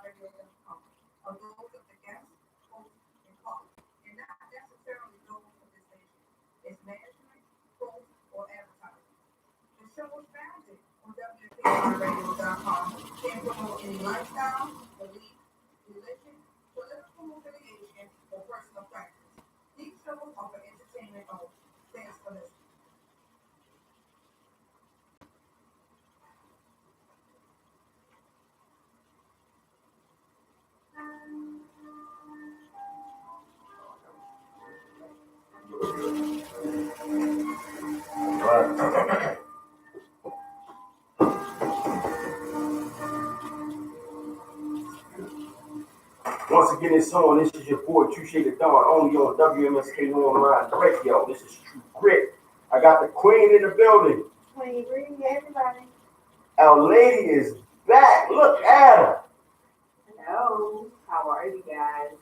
TRU.com are those of the guests, hosts, and callers, and not necessarily those of the station, its management, host, or advertising. The show was founded on WKRradio.com and promote any lifestyle, belief, religion, political affiliation, or personal practice. These shows are for entertainment only. Thanks for listening. Once again, it's on. This is your boy, Touche the Dawn, only on WMSK Online Radio. This is True Grit. I got the queen in the building. Queen, greeting everybody. Our lady is back. Look at her. Hello. How are you guys?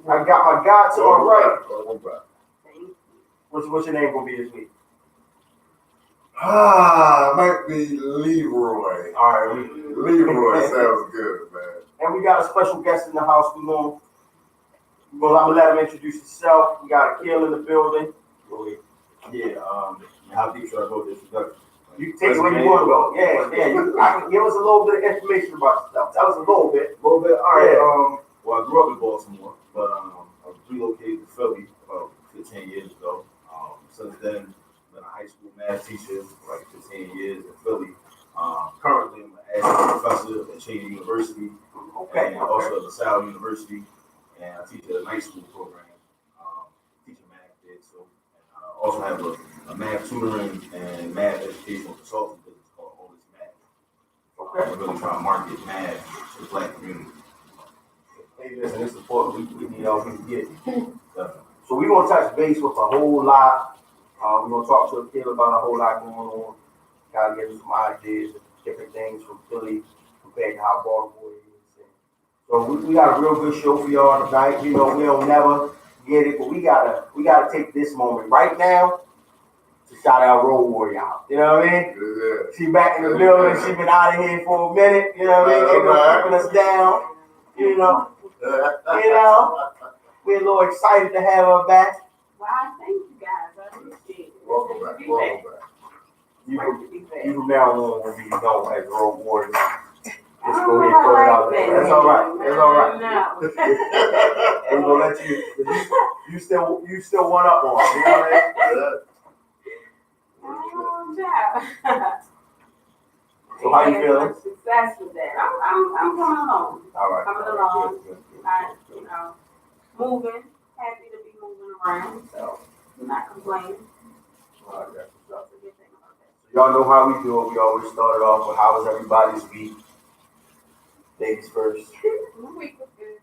I got my guy to my right. Thank you. What's your name gonna be this week? Might be Leroy. All right, Leroy sounds good, man. and we got a special guest in the house. I'm gonna let him introduce himself. We got a kill in the building. Yeah, how deep should I go with this introduction? You can take it where you want to go. Yeah. Give us a little bit of information about yourself. Tell us a little bit. All right. Yeah. Well, I grew up in Baltimore, but I relocated to Philly about 15 years ago. Since then, been a high school math teacher for like 15 years in Philly. Currently, I'm an adjunct professor at Cheney University, Okay. and also at LaSalle University, and I teach at a night school program. Teaching math there, so and I also have a math tutoring and math educational consulting business called All This Math. I'm really trying to market math to the Black community. Hey, listen, it's important. We need all we can get. So we're gonna touch base with a whole lot. We're gonna talk to a kid about a whole lot going on. Gotta give him some ideas and different things from Philly compared to how Baltimore is. So we got a real good show for y'all tonight. You know, we don't never get it, but we gotta take this moment right now to shout our road warrior out. You know what I mean? Yeah. She back in the building. She been out of here for a minute. You know what I mean? Ain't no keeping us down. You know. We're a little excited to have her back. Wow, thank you guys. I appreciate it. Welcome back. You Great to be back. from now on will be known as road warrior. Just I go don't ahead and know throw it how out I there. like That's all right. That's all right. No. We're gonna let you still one up on us, you know what I mean? Oh, So how you feeling? Success with that. I'm coming along. All right. Coming along. Not, moving. Happy to be moving around. So I'm not complaining. All right, that's what's up. That's a good thing about that. So y'all know how we do it. We always start it off with how was everybody's week? Ladies first. My week was good.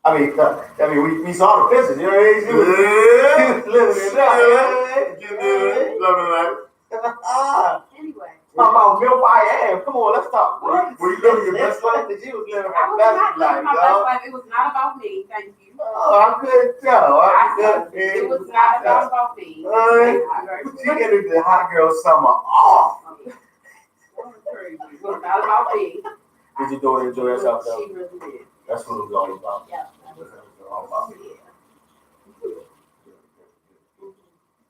I mean, we saw the pictures, you know what I mean? She was living it up, you know what I mean? Anyway. Talk about milk I am. Come on, let's talk. What? Were you living your best life? She was living I her was best not living life, my best y'all. life. It was not about me. Thank you. Oh, I couldn't tell. It was not about me. She ended the hot girl summer off. It was not about me. Did your daughter enjoy herself though? She really did. That's what it was all about. Yeah. That's what it was all about. Yeah.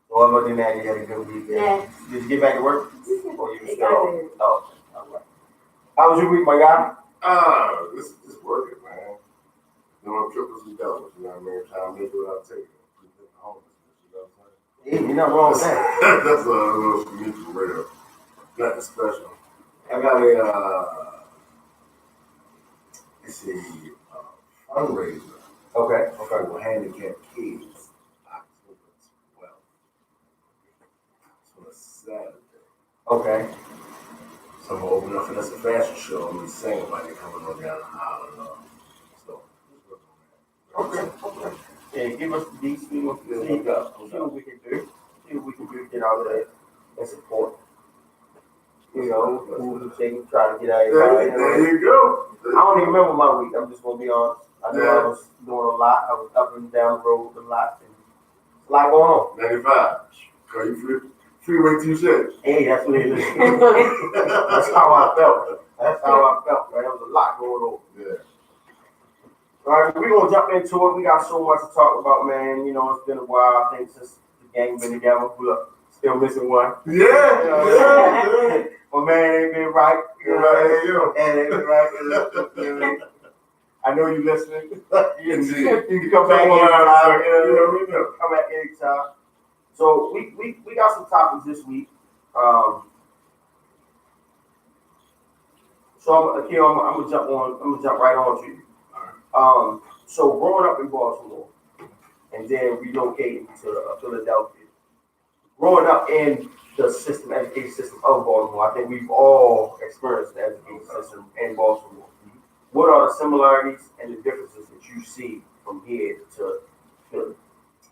So other than that, you had a good weekend. Yeah. Did you get back to work? Or you I still? did. Oh, all right. How was your week, my guy? This is working, man. Doing triples and doubles, you know what I mean? Trying to make it without taking it. Preventing homelessness, you know what I'm saying? Yeah, you're not wrong with that. That's a little for me for real. Nothing special. I got a, fundraiser Okay. for handicapped kids. October 12th. It's on a Saturday. Okay. So I'm gonna open up for this fashion show. I'm gonna sing about it coming on down the aisle and so just working on that. Okay. Yeah, give us the deets. See what we can do. See what we can do to get out there and support. You know, who taking try to get out here. There you go. I don't even remember my week. I'm just gonna be honest. I know I was doing a lot. I was up and down the road a lot. And a lot going on. 95. Call you freeway Touche. Hey, that's what it is. That's how I felt. Right? There was a lot going on. gonna jump into it. We got so much to talk about, man. You know, it's been a while. I think since the gang been together. Look, still missing one. Yeah. My man ain't been right. You know what I mean? Yeah. And ain't been right. You know what I mean? I know you listening. You can come back anytime. Come back anytime. So we got some topics this week. So I'm gonna jump right on to you. So growing up in Baltimore and then relocating to Philadelphia, growing up in the education system of Baltimore, I think we've all experienced the education system in Baltimore. What are the similarities and the differences that you see from here to Philly?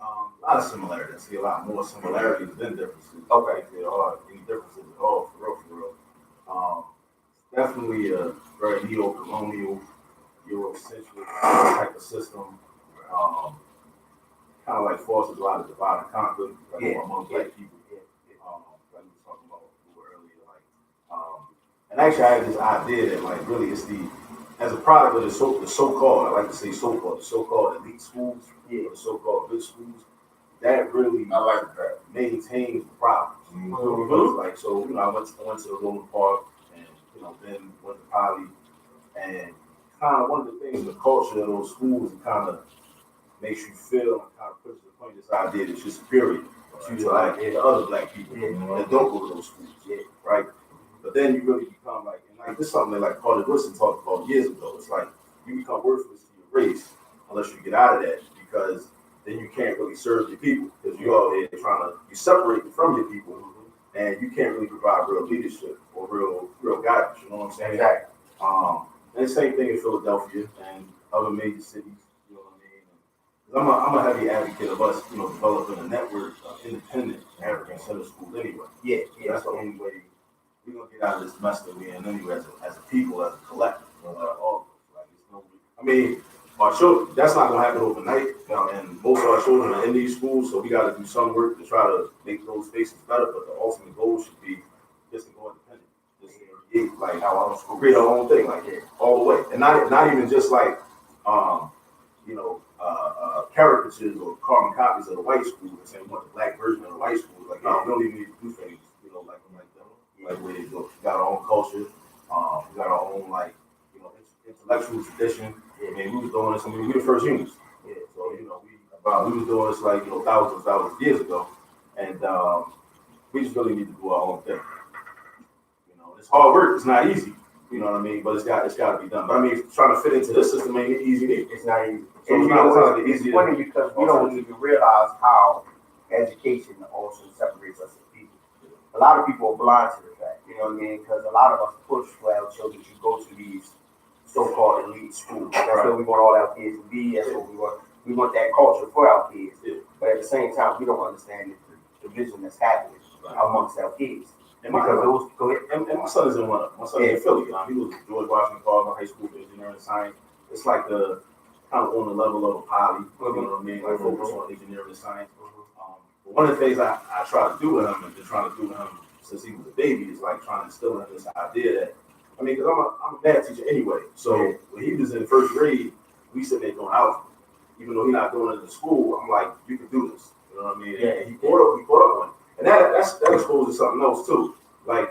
A lot of similarities. I see a lot more similarities than differences. Okay. If there are any differences at all, for real. Definitely a very neo-colonial, Eurocentric type of system. Kind of like forces a lot of divide and conquer among black people. Like we were talking about a little earlier. And actually, I had this idea that, like, really, it's as a product of the so-called, I like to say the so-called elite schools, the so-called good schools, that really I like that. maintains the problems. Because, like, so, I went to the Roman Park and, then went to Poly, and kind of one of the things in the culture of those schools, it kind of makes you feel and kind of pushes the point this idea that you're superior to like the other black people that don't go to those schools, right? But then you really become like, and like this is something that like Carter Wilson talked about years ago. It's like you become worthless to your race unless you get out of that, because then you can't really serve your people, because you're all there you separate from your people, and you can't really provide real leadership or real guidance. You know what I'm saying? Exactly. And the same thing in Philadelphia and other major cities. You know what I mean? I'm a heavy advocate of us, developing a network of independent African center schools anyway. Yeah. That's the only way we're gonna get out of this mess that we're in anyway, as a people, as a collective. All like it's no, I mean, our children, that's not gonna happen overnight. And most of our children are in these schools, so we got to do some work to try to make those spaces better. But the ultimate goal should be just to go independent, just to create like our own school, create our own thing, like all the way, and not even just like caricatures or carbon copies of the white school and saying we want the black version of the white school. Like, no, we don't even need to do things, like the way they do. We got our own culture. We got our own intellectual tradition. I mean, we was doing this. I mean, we the first humans. So we was doing this like thousands of years ago, and we just really need to do our own thing. It's hard work. It's not easy. You know what I mean? But it's got to be done. But I mean, trying to fit into this system ain't easy either. It's not easy. So And it's funny because we don't even realize how education also separates us as people. A lot of people are blind to the fact, you know what I mean? Because a lot of us push for our children to go to these so-called elite schools. That's where we want all our kids to be. That's what we want. We want that culture for our kids. But at the same time, we don't understand the division that's happening amongst our kids. And my son is in one of them. My son is in Philly. He was at George Washington College High School for Engineering and Science. It's like the kind of on the level of a poly, you know what I mean? Like focus on engineering and science. But one of the things I try to do with him, and been trying to do with him since he was a baby, is like trying to instill in him this idea that, I mean, because I'm a math teacher anyway. So when he was in first grade, we sitting there doing algebra. Even though he's not doing it in school, I'm like, you can do this. You know what I mean? And he caught up on it. And that exposes something else too. Like,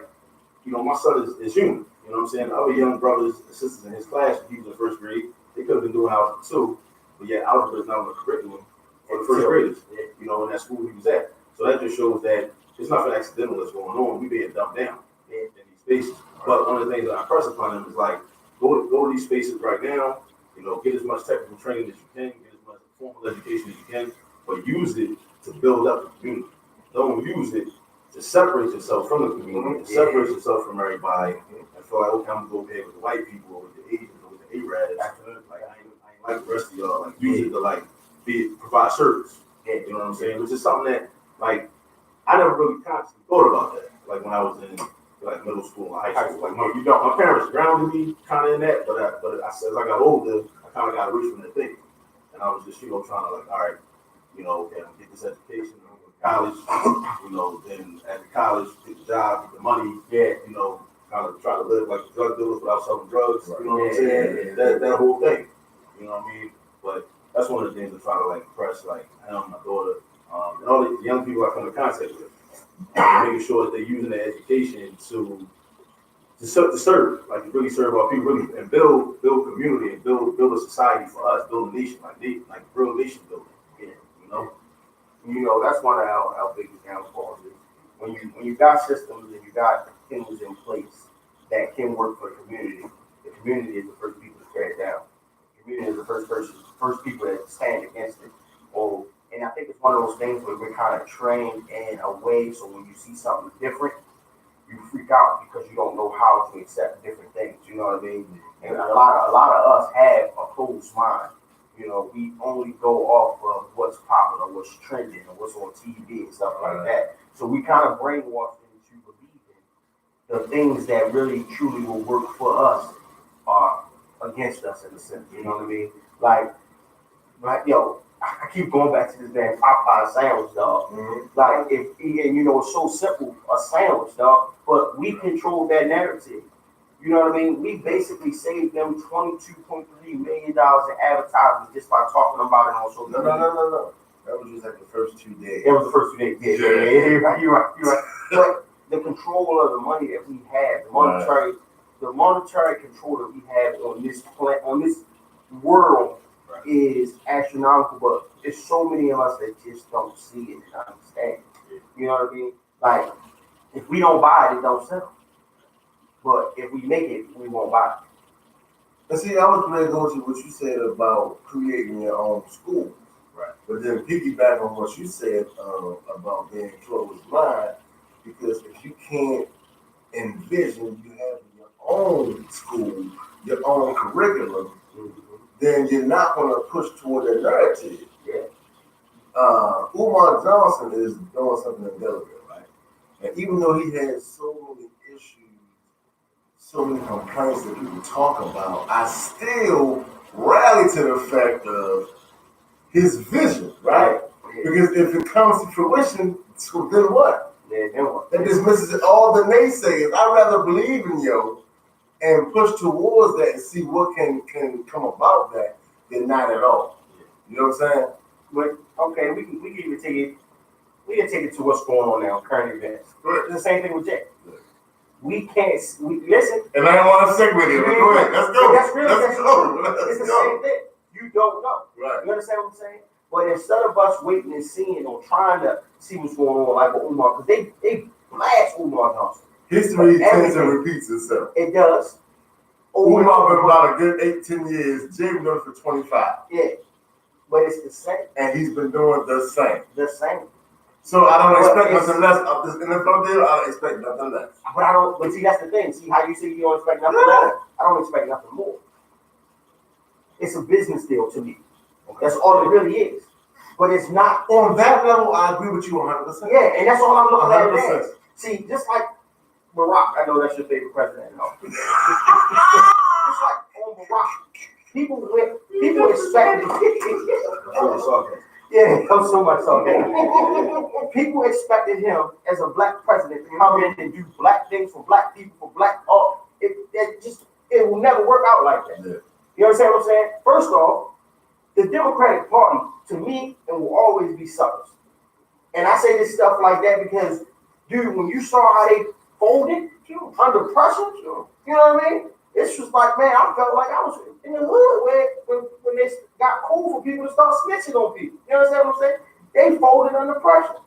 my son is human. You know what I'm saying? The other young brothers and sisters in his class, when he was in first grade, they could have been doing algebra too, but yet algebra is not on the curriculum for the first graders, in that school he was at. So that just shows that there's nothing accidental that's going on. We being dumbed down in these spaces. But one of the things that I press upon them is like, go to these spaces right now, get as much technical training as you can, get as much formal education as you can, but use it to build up the community. Don't use it to separate yourself from the community, to separate yourself from everybody, and feel like, okay, I'm gonna go there with the white people or with the Asians or with the Arabs. Like I ain't like the rest of y'all. Like use it to provide service. You know what I'm saying? Which is something that I never really consciously thought about that. Like when I was in middle school and high school. Like my parents grounded me kind of in that, but as I got older, I kind of got away from that thing, and I was just trying to all right, okay, I'm get this education. College, then after college, get the job, get the money, kind of try to live like the drug dealers without selling drugs, you know what I'm saying? That whole thing, you know what I mean? But that's one of the things I try to like press like him, my daughter, and all the young people I come in contact with, making sure that they're using their education to serve, like to really serve our people, really, and build community and build a society for us, build a nation, like real nation building. Yeah, you know. That's one of our biggest downfalls is when you got systems and you got things in place that can work for the community is the first people to tear it down. The community is the first people that stand against it. And I think it's one of those things where we're kind of trained in a way so when you see something different, you freak out because you don't know how to accept different things. You know what I mean? And a lot of us have a closed mind. We only go off of what's popular, what's trending, or what's on TV and stuff like that. So we kind of brainwashed into believing the things that really truly will work for us are against us in a sense. You know what I mean? Like yo, I keep going back to this damn Popeye sandwich, dog. Mm-hmm. Like it's so simple, a sandwich, dog. But we control that narrative. You know what I mean? We basically saved them $22.3 million in advertisements just by talking about it on social media. No. That was just like the first 2 days. It was the first 2 days. Yeah. You're right. But the control of the money that we have, the monetary control that we have on this world is astronomical. But there's so many of us that just don't see it and understand it. You know what I mean? Like if we don't buy it, it don't sell. But if we make it, we won't buy it. And see, I was going to go to what you said about creating your own school. Right. But then piggyback on what you said about being closed mind, because if you can't envision you having your own school, your own curriculum, then you're not going to push toward that narrative. Yeah. Umar Johnson is doing something in Delaware, right? And even though he has so many issues, so many complaints that people talk about, I still rally to the fact of his vision, right? Yeah. Because if it comes to fruition, so then what? Yeah, then what? That dismisses all the naysayers. I'd rather believe in you and push towards that and see what can come about that than not at all. You know what I'm saying? But okay, we can even take it. We can take it to what's going on now, current events. It's the same thing with Jay. We can't. Listen. And I don't want to segue with it, but go ahead. Let's go. That's real. Let's go. It's the same thing. You don't know. Right. You understand what I'm saying? But instead of us waiting and seeing or trying to see what's going on, like with Umar, because they blast Umar Johnson. History tends and repeats itself. It does. Umar been about a good 8-10 years. Jay been doing it for 25. Yeah. But it's the same. And he's been doing the same. The same. So I don't expect nothing less of this NFL deal. I don't expect nothing less. But see, that's the thing. See how you say you don't expect nothing less? I don't expect nothing more. It's a business deal to me. That's all it really is. But it's not. On that level, I agree with you 100%. Yeah, and that's all I'm looking at. 100%. Now. See, just like Barack, I know that's your favorite president. No. Just like on Barack, people expected. Yeah, comes so much so. People expected him as a black president to come in and do black things for black people, for black art. It will never work out like that. Yeah. You understand what I'm saying? First off, the Democratic Party, to me, it will always be suckers. And I say this stuff like that because, dude, when you saw how they folded under pressure, you know what I mean? It's just like, man, I felt like I was in the hood when they got cool for people to start snitching on people. You understand what I'm saying? They folded under pressure.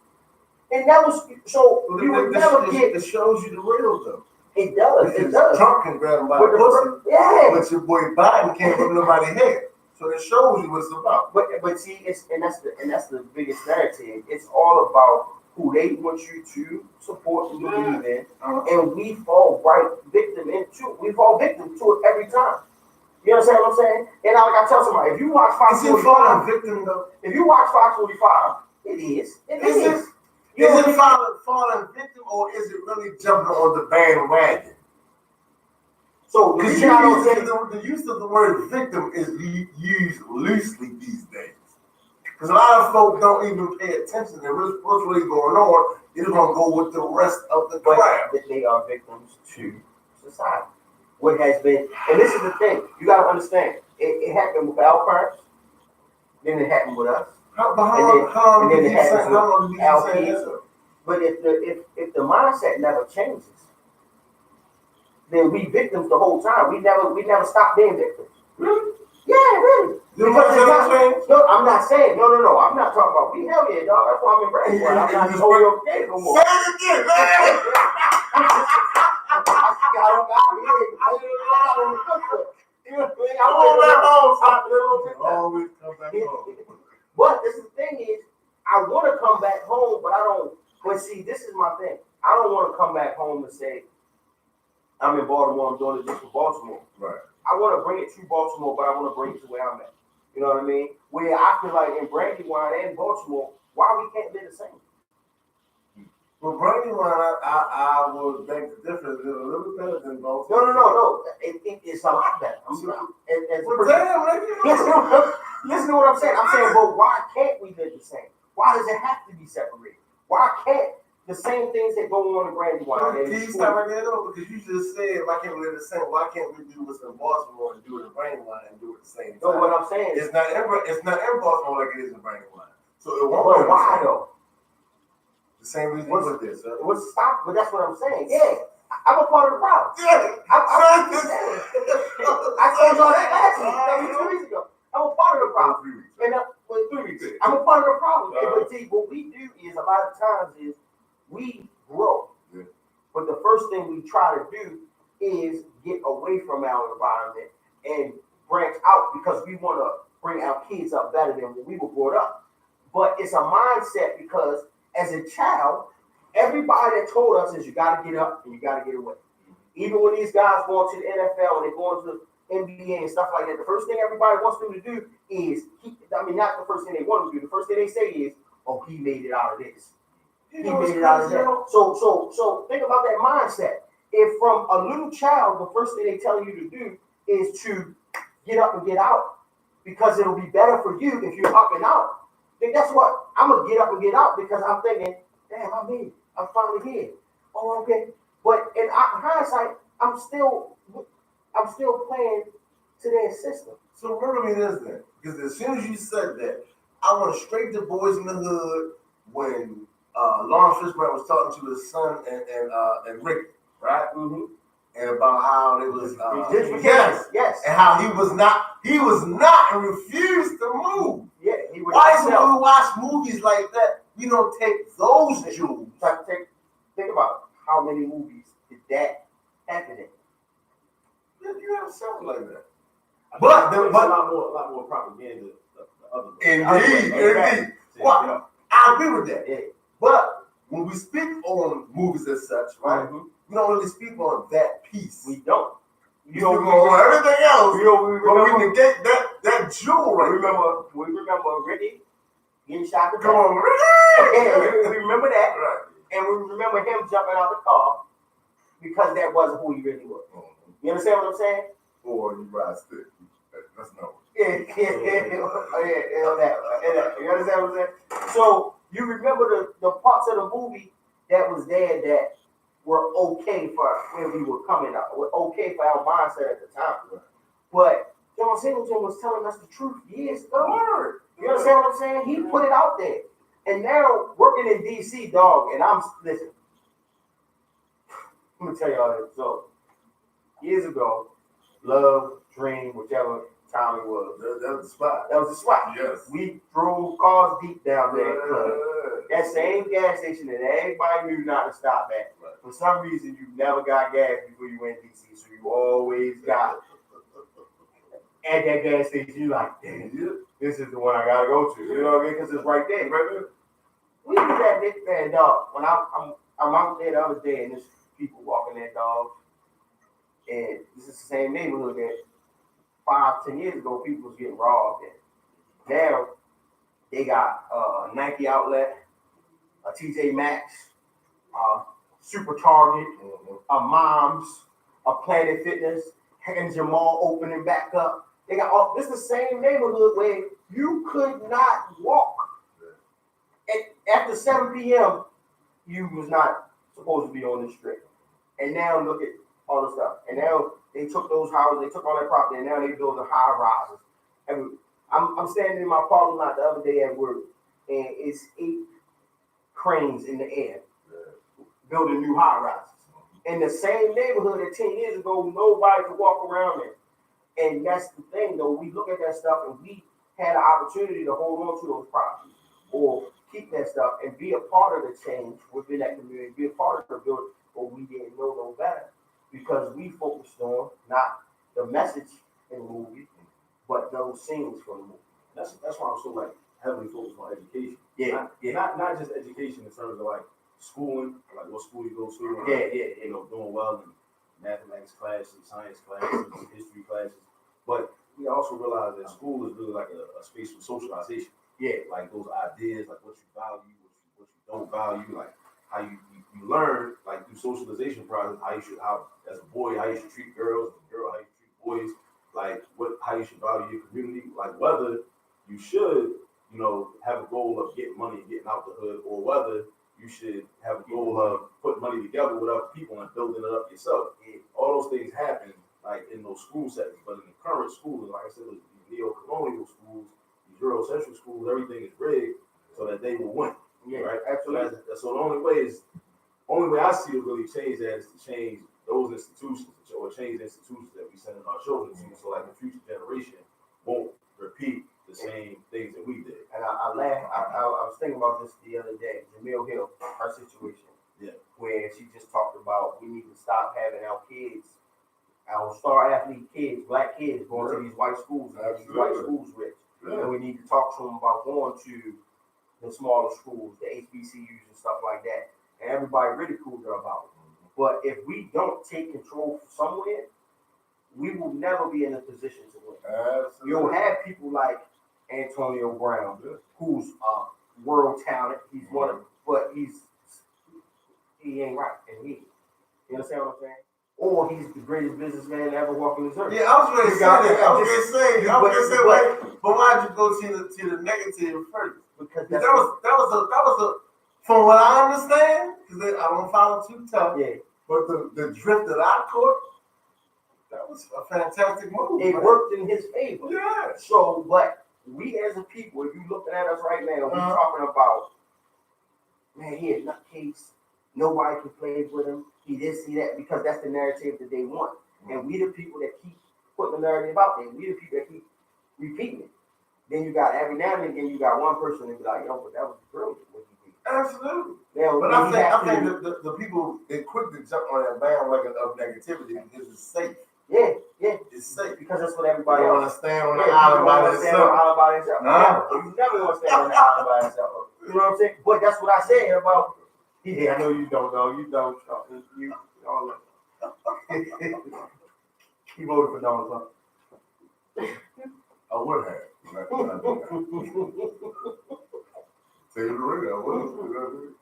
And that was, so you would never get. It shows you the real, though. It does. It does. Trump can grab him by the pussy. Yeah. But your boy Biden can't whip nobody head. So it shows you what it's about. But see, that's the biggest narrative. It's all about who they want you to support and believe in, and we fall victim to it every time. You understand what I'm saying? And like I tell somebody, if you watch Fox 45, victim though? If you watch Fox 45, it is. Is it falling victim, or is it really jumping on the bandwagon? So because the use of the word victim is used loosely these days. Because a lot of folks don't even pay attention to what's really going on. They're going to go with the rest of the crowd. They are victims to society. What has been, and this is the thing, you got to understand, it happened with Al Parks, Then it happened with us. How And long then did it you say? happens How long with did you say LPs. that? But if the mindset never changes, then we victims the whole time. We never stop being victims. Really? Yeah, really. You don't Because want it's to change? no, I'm not saying no. I'm not talking about we hell yeah, dog. That's why I'm in Brandywine. I'm not holding your game no more. Say it again, man. Always come back home. But this is the thing is, I want to come back home, but I don't. But see, this is my thing. I don't want to come back home and say, I'm in Baltimore, I'm doing it just for Baltimore. Right. I want to bring it to Baltimore, but I want to bring it to where I'm at. You know what I mean? Where I feel like in Brandywine and Baltimore, why we can't live the same? Well, Brandywine, I would make the difference a little better than both. No. It's a lot better. Well, damn, Listen to what I'm saying. I'm saying, but why can't we live the same? Why does it have to be separated? Why can't the same things that go on in Brandywine? Can you stop right there though? Because you just said, why can't we live the same? Why can't we do what's in Baltimore and do it in Brandywine and do it at the same time? No, what I'm saying is, It's not in Baltimore like it is in Brandywine. So it won't but be why though? the same reason you put this, sir. What's stop? But that's what I'm saying. Yeah, I'm a part of the problem. Yeah, I'm just saying. I told y'all that last week, 2 weeks ago. I'm a part of the problem. 3 weeks. And 3 weeks. I'm a part of the problem. But see, what we do is a lot of times is we grow. Yeah. But the first thing we try to do is get away from our environment and branch out because we want to bring our kids up better than when we were brought up. But it's a mindset because as a child, everybody that told us is you got to get up and you got to get away. Even when these guys go to the NFL and they go into the NBA and stuff like that, the first thing everybody wants them to do is, not the first thing they want them to do. The first thing they say is, oh, he made it out of this. He made it out of that. So think about that mindset. If from a little child, the first thing they tell you to do is to get up and get out because it'll be better for you if you're up and out. Then guess what? I'm going to get up and get out because I'm thinking, damn, I made it. I'm finally here. Oh, okay. But in hindsight, I'm still playing to their system. So remember me this then, because as soon as you said that, I went straight to Boys in the Hood when Lawrence Fishburne was talking to his son and Rick, right? Mm-hmm. And about how they was yes, and how he was not and refused to move. Yeah, he was. Why is it when we watch movies like that, we don't take those jewels? Think about how many movies did that happen in. You have something like that. But a lot more propaganda. Indeed. Well, I agree with that. Yeah. But when we speak on movies as such, right? Mm-hmm. We don't really speak on that piece. We don't. You know, on everything else. We remember, we negate that jewel right we remember Ricky getting shot to death. Come on, Ricky! Yeah, we remember that. Right. And we remember him jumping out the car because that wasn't who he really was. Mm-hmm. You understand what I'm saying? Or you ride stick. That's no. Yeah. You understand what I'm saying? So you remember the parts of the movie that was there that were okay for when we were coming up, were okay for our mindset at the time. Right. But John Singleton was telling us the truth years ago. Word. You understand what I'm saying? He put it out there. And now working in DC, dog, and listen, let me tell y'all this. So years ago, Love, Dream, whichever time it was. That was the spot. That was the spot. Yes. We drove cars deep down there. That same gas station that everybody knew not to stop at. Right. For some reason, you never got gas before you went to DC, so you always got at that gas station. You like, damn, this is the one I gotta go to. You know what I mean? Because it's right there, right there. We do that, man, dog. When I'm out there the other day, and there's people walking their dogs, and this is the same neighborhood that 5-10 years ago people was getting robbed in. Now they got a Nike outlet, a TJ Maxx, Super Target, a Moms, a Planet Fitness, and Jamal opening back up. They got all this is the same neighborhood where you could not walk. And after 7 p.m., you was not supposed to be on the street. And now look at all the stuff. And now they took those houses, they took all that property, and now they build the high rises. And I'm standing in my parking lot the other day at work, and it's 8 cranes in the air building new high rises. In the same neighborhood that 10 years ago, nobody could walk around in. And that's the thing, though. We look at that stuff and we had an opportunity to hold on to those properties or keep that stuff and be a part of the change within that community, be a part of the building, but we didn't know no better because we focused on not the message in the movie, but those scenes from the movie. That's why I'm so like heavily focused on education. Yeah, Not just education in terms of like schooling, like what school you go to. Yeah. You know, doing well in mathematics classes, science classes, history classes. But we also realize that school is really like a space for socialization. Yeah. Like those ideas, like what you value, what you don't value, like how you learn, like through socialization process, how as a boy, how you should treat girls, as a girl, how you treat boys, like how you should value your community, like whether you should, you know, have a goal of getting money and getting out the hood, or whether you should have a goal of putting money together with other people and building it up yourself. All those things happen like in those school settings, but in the current schools, like I said, these neo-colonial schools, these Eurocentric schools, everything is rigged so that they will win. Yeah, right? absolutely. So the only way I see to really change that is to change those institutions, or change the institutions that we send our children to, so like the future generation won't repeat the same things that we did. And I laughed. I was thinking about this the other day. Jamil Hill, her situation, where she just talked about we need to stop having our kids, our star athlete kids, black kids, going to these white schools and these white schools rich. And we need to talk to them about going to the smaller schools, the HBCUs and stuff like that. And everybody ridiculed her about it. But if we don't take control somewhere, we will never be in a position to win. You'll have people like Antonio Brown, who's a world talent. He's one of, but he ain't right, and you understand what I'm saying? Or he's the greatest businessman to ever walk in this earth. Yeah, I was going to say that. I was going to say, like, but why'd you go to the negative first? Because that was a from what I understand, because I don't follow too tough. Yeah. But the drift that I caught, that was a fantastic move. It worked in his favor. Yeah. So, but we as a people, if you looking at us right now, we're talking about, man, he a nutcase. Nobody can play with him. He this, he that, because that's the narrative that they want. And we the people that keep putting the narrative out there. We the people that keep repeating it. Then you got every now and again, you got one person that be like, yo, but that was brilliant what you did. Absolutely. Now, but I think the people, they quick to jump on that bandwagon of negativity because it's safe. Yeah. It's safe. Because that's what everybody else. Want to stand on the island by themselves. You never want to stand on the island by yourself. You know what I'm saying? But that's what I said about. Yeah, I know you don't know. You don't. You all that. He voted for Donald Trump. I would have. Take it to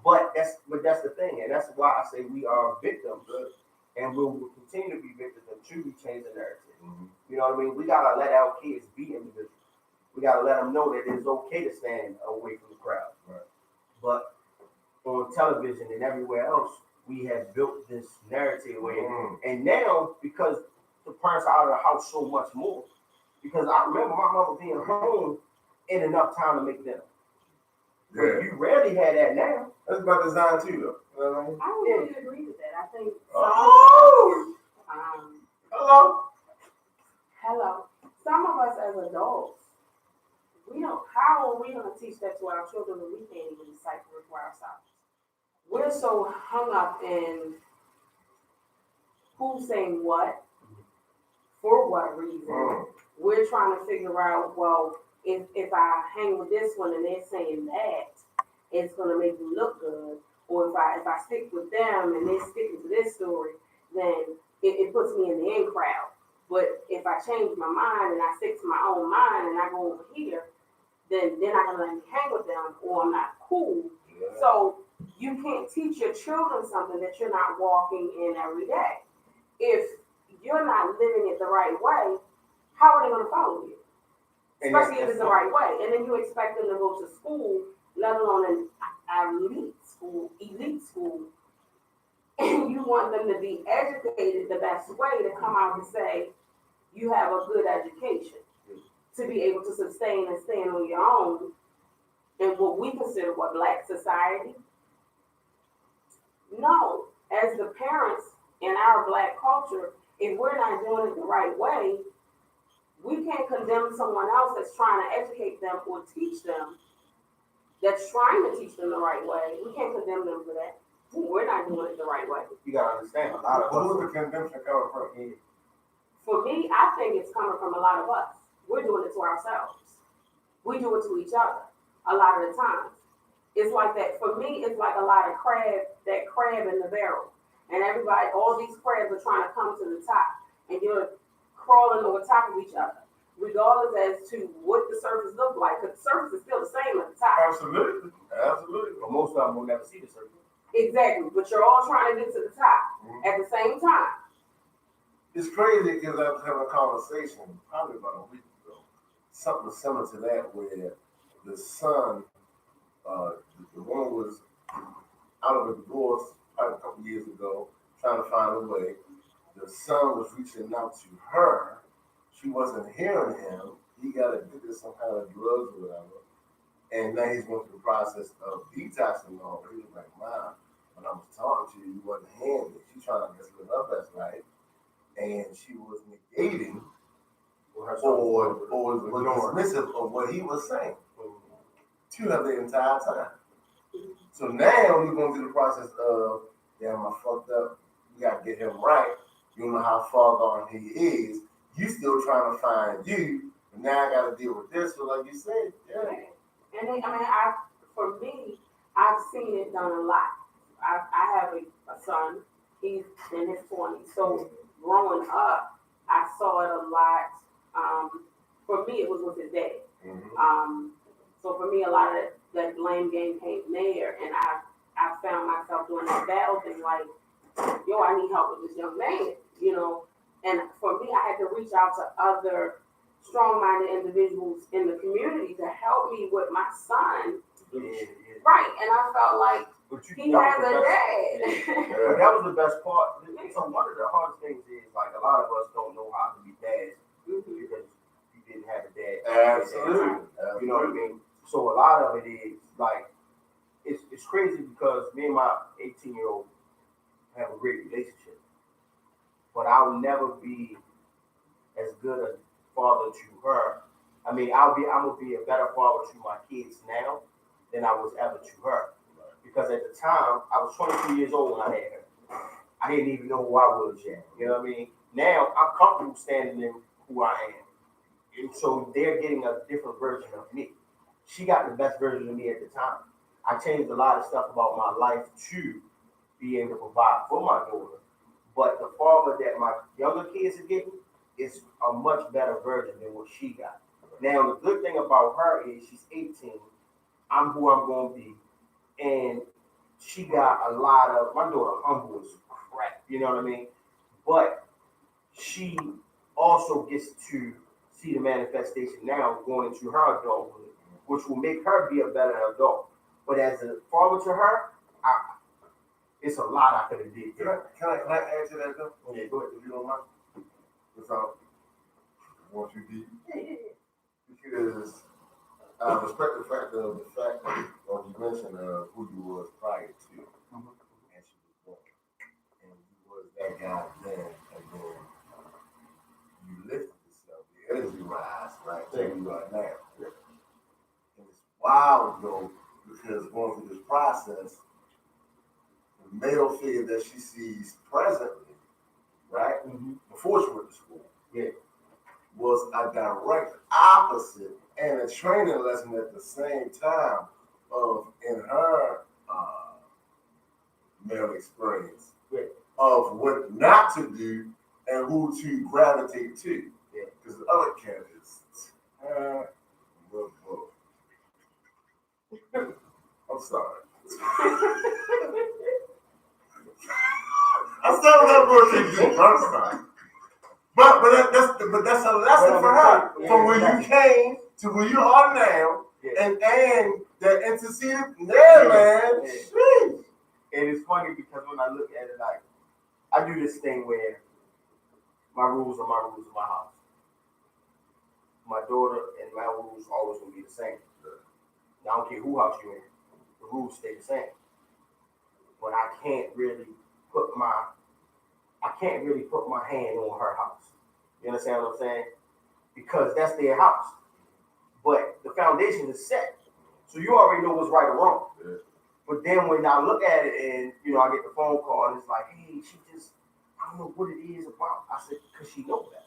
But that's the thing, and that's why I say we are victims, and we will continue to be victims until we change the narrative. Mm-hmm. You know what I mean? We gotta let our kids be individuals. We gotta let them know that it's okay to stand away from the crowd. Right. But on television and everywhere else, we have built this narrative and now because the parents are out of the house so much more. Because I remember my mother being home in enough time to make dinner. Yeah. You rarely had that now. That's by design too, though. You know what I mean? I don't really agree with that. I think. Hello. Some of us as adults, how are we going to teach that to our children when we can't even decipher it for ourselves? We're so hung up in who's saying what, for what reason. We're trying to figure out, well, if I hang with this one and they're saying that, it's going to make me look good. Or if I stick with them and they're sticking to this story, then it puts me in the in crowd. But if I change my mind and I stick to my own mind and I go over here, then they're not going to let me hang with them or I'm not cool. Yeah. So you can't teach your children something that you're not walking in every day. If you're not living it the right way, how are they going to follow you? Especially if it's the right way. And then you expect them to go to school, let alone an elite school, and you want them to be educated the best way to come out and say, you have a good education. to be able to sustain and stand on your own in what we consider what Black society? No. As the parents in our Black culture, if we're not doing it the right way, we can't condemn someone else that's trying to educate them or teach them, that's trying to teach them the right way. We can't condemn them for that. We're not doing it the right way. You gotta understand, a lot of Who's us. the convention coming from? For me, I think it's coming from a lot of us. We're doing it to ourselves. We do it to each other a lot of the times. It's like that. For me, it's like a lot of that crab in the barrel. And everybody, all these crabs are trying to come to the top. And you're crawling over top of each other, regardless as to what the surface looks like. Because the surface is still the same at the top. Absolutely. Absolutely. But most of them will never see the surface. Exactly. But you're all trying to get to the top at the same time. It's crazy because I was having a conversation probably about a week ago, something similar to that, where the son, the woman was out of a divorce probably a couple years ago, trying to find a way. The son was reaching out to her. She wasn't hearing him. He got addicted to some kind of drugs or whatever. And now he's going through the process of detoxing and all. He was like, Mom, when I was talking to you, you wasn't hearing me. She's trying to guess live up that's right. And she was negating or dismissive of what he was saying to her the entire time. So now we're going through the process of, damn, I fucked up. We got to get him right. You don't know how far gone he is. You still trying to find you. But now I got to deal with this. So like you said, yeah. And then, for me, I've seen it done a lot. I have a son. He's in his 20s. So growing up, I saw it a lot. For me, it was with his dad. So for me, a lot of that blame game came there, and I found myself doing that battle thing, like, yo, I need help with this young man, you know. And for me, I had to reach out to other strong-minded individuals in the community to help me with my son. Right, and I felt like he has a dad. That was the best part. So one of the hardest things is, like, a lot of us don't know how to be dads because you didn't have a dad. Absolutely. You know what I mean? So a lot of it is, like, it's crazy because me and my 18-year-old have a great relationship. But I'll never be as good a father to her. I mean, I'm gonna be a better father to my kids now than I was ever to her. Because at the time, I was 22 years old when I had her. I didn't even know who I was yet. You know what I mean? Now I'm comfortable standing in who I am. And so they're getting a different version of me. She got the best version of me at the time. I changed a lot of stuff about my life to be able to provide for my daughter. But the father that my younger kids are getting is a much better version than what she got. Now, the good thing about her is she's 18. I'm who I'm going to be. And she got a lot of, my daughter humble as crap, you know what I mean? But she also gets to see the manifestation now going into her adulthood, which will make her be a better adult. But as a father to her, it's a lot I could have did. Can I add to that though? Yeah, go ahead. If you don't mind. Without want you deep. Because I respect the fact that you mentioned who you was prior to. And she was born. And you was that guy then, and then you lifted yourself. The energy rise, right? There you are now. And it's wild though, because going through this process, the male figure that she sees presently, right? Before she went to school, was a direct opposite and a training lesson at the same time of in her male experience of what not to do and who to gravitate to. Because the other cat is I'm sorry. I still love bullshit too. I'm sorry. But that's a lesson for her from where you came to where you are now, and that antecedent there, man. Sheesh. And it's funny because when I look at it, like, I do this thing where my rules are my rules of my house. my daughter and my rules always gonna be the same. I don't care who house you're in, the rules stay the same. But I can't really put my hand on her house. You understand what I'm saying? Because that's their house. But the foundation is set. So you already know what's right or wrong. Yeah. But then when I look at it and, I get the phone call and it's like, hey, I don't know what it is about. I said, because she knows that.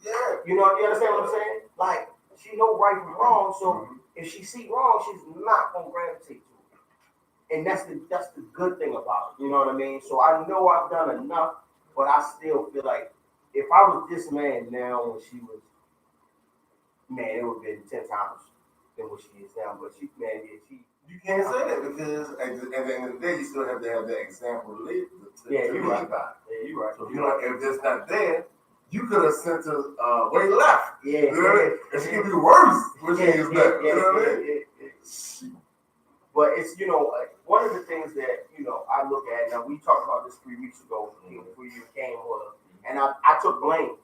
Yeah. You understand what I'm saying? Like, she know right from wrong. So if she see wrong, she's not going to gravitate to it. And that's the good thing about it. You know what I mean? So I know I've done enough, but I still feel like if I was this man now when she was, man, it would have been 10 times than what she is now. But she. You can't say that because at the end of the day, you still have to have that example to lead by. Yeah, you're right. Yeah, you're right. So if that's not there, you could have sent her way left. Yeah, you know what I mean? And she could be worse when she is there. You know what I mean? But it's one of the things that I look at. Now we talked about this 3 weeks ago before you came was, and I took blame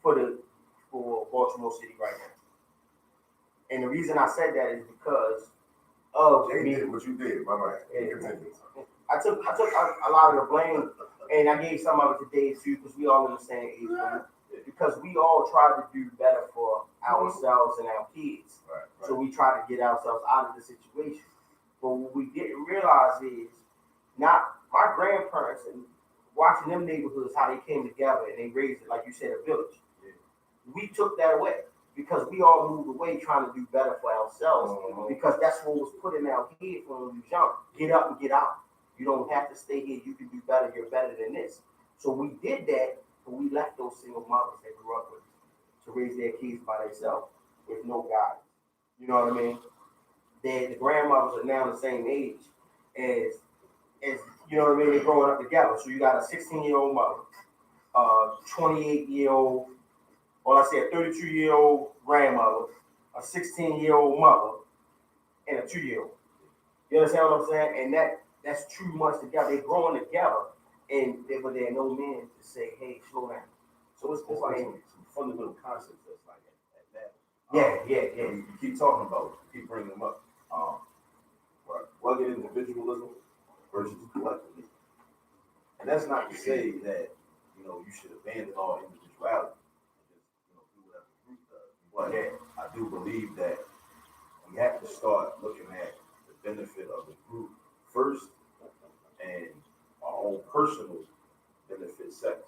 for Baltimore City right now. And the reason I said that is because of They me. did what you did, my man. I took a lot of the blame, and I gave some of it to Dave too, because we all in the same age group. Because we all try to do better for ourselves and our kids. Right. So we try to get ourselves out of the situation. But what we didn't realize is not my grandparents and watching them neighborhoods, how they came together and they raised it, like you said, a village. We took that away because we all moved away trying to do better for ourselves because that's what was put in our head when we was young. Get up and get out. You don't have to stay here. You can do better. You're better than this. So we did that, but we left those single mothers that grew up with us to raise their kids by themselves with no guidance. You know what I mean? The grandmothers are now the same age as you know what I mean. They're growing up together. So you got a 16-year-old mother, 28-year-old, or let's say a 32-year-old grandmother, a 16-year-old mother, and a 2-year-old. You understand what I'm saying? And that's 2 months together. They're growing together, but there are no men to say, "Hey, slow down." So it's like some fundamental concepts that's like at that. Yeah. You keep talking about, you keep bringing them up. Rugged individualism versus collectivism, and that's not to say that you should abandon all individuality and just do whatever the group does. But I do believe that we have to start looking at the benefit of the group first and our own personal benefit second.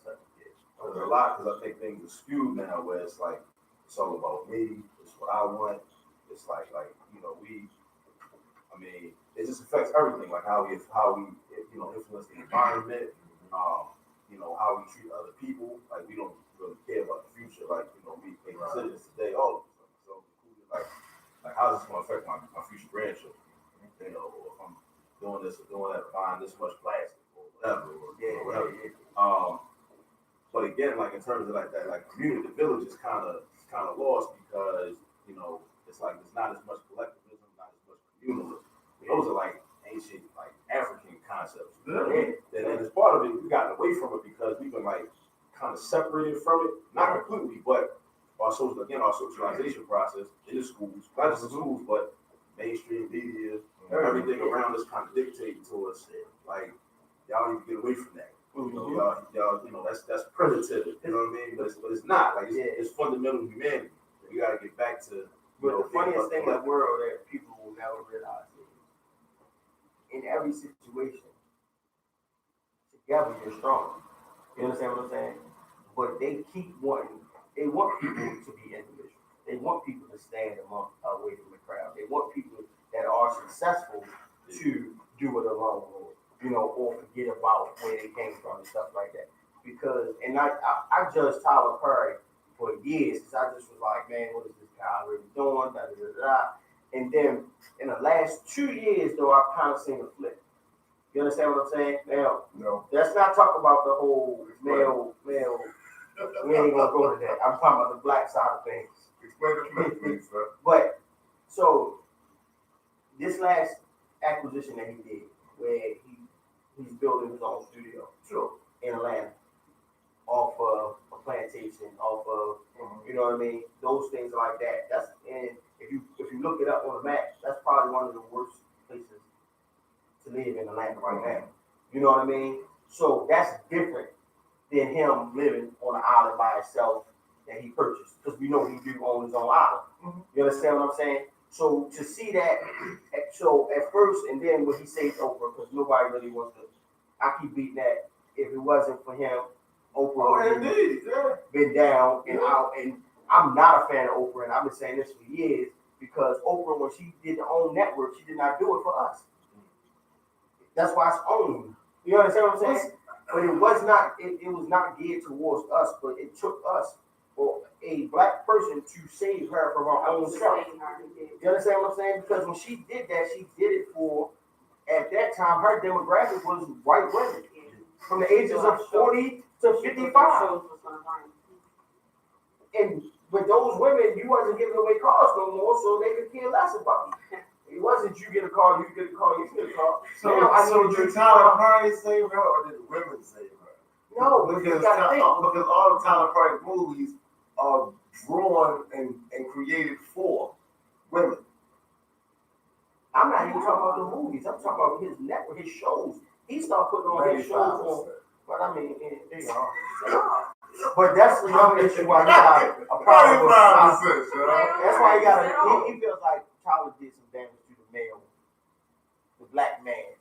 Because I think things are skewed now where it's like it's all about me, it's what I want. It's like it just affects everything, like how we influence the environment, how we treat other people. Like we don't really care about the future. Like we make decisions today, all of us, so like how's this going to affect my future grandchildren? Or if I'm doing this or doing that, buying this much plastic or whatever, whatever. But again, like in terms of like that, like community, the village is kind of lost because it's like there's not as much collectivism, not as much communalism. Those are like ancient, like African concepts. And as part of it, we've gotten away from it because we've been like kind of separated from it, not completely, but our socialization process in the schools, not just the schools, but mainstream media, everything around us kind of dictating to us, like y'all need to get away from that. Y'all, that's primitive. You know what I mean? But it's not. Like it's fundamental humanity. We gotta get back to. But the funniest thing in the world that people will never realize is, in every situation, together you're strong. You understand what I'm saying? But they want people to be individuals. They want people to stand away from the crowd. They want people that are successful to do it alone, or forget about where they came from and stuff like that. Because, and I judged Tyler Perry for years because I just was like, man, what is this guy really doing? Da, da, da, da. And then in the last 2 years, though, I've kind of seen a flip. You understand what I'm saying? Now, let's not talk about the whole male. We ain't gonna go to that. I'm talking about the black side of things. Explain it, please, sir. But so this last acquisition that he did, where he's building his own studio in Atlanta, off of a plantation, off of know what I mean? Those things like that. That's and if you look it up on the map, that's probably one of the worst places to live in Atlanta right now. You know what I mean? So that's different than him living on an island by himself that he purchased, because we know he do own his own island. You understand what I'm saying? So to see that, so at first, and then when he says Oprah, because nobody really wants to, I keep beating that. If it wasn't for him, Oprah would have been down and out. And I'm not a fan of Oprah, and I've been saying this for years, because Oprah, when she did her own network, she did not do it for us. That's why it's owned. You understand what I'm saying? But it was not. It was not geared towards us, but it took us or a black person to save her from her own self. You understand what I'm saying? Because when she did that, she did it for. At that time, her demographic was white women from the ages of 40 to 55. And with those women, you wasn't giving away cars no more, so they could care less about you. It wasn't you get a car, you get a car, you get a car. So, so did Tyler Perry save her, or did the women save her? No, because all the Tyler Perry movies are drawn and created for women. I'm not even talking about the movies. I'm talking about his network, his shows. He started putting on his shows on. But I mean, they are. But that's another issue why he got a problem with Tyler. That's why he got he feels like Tyler did some damage to the male, the black man.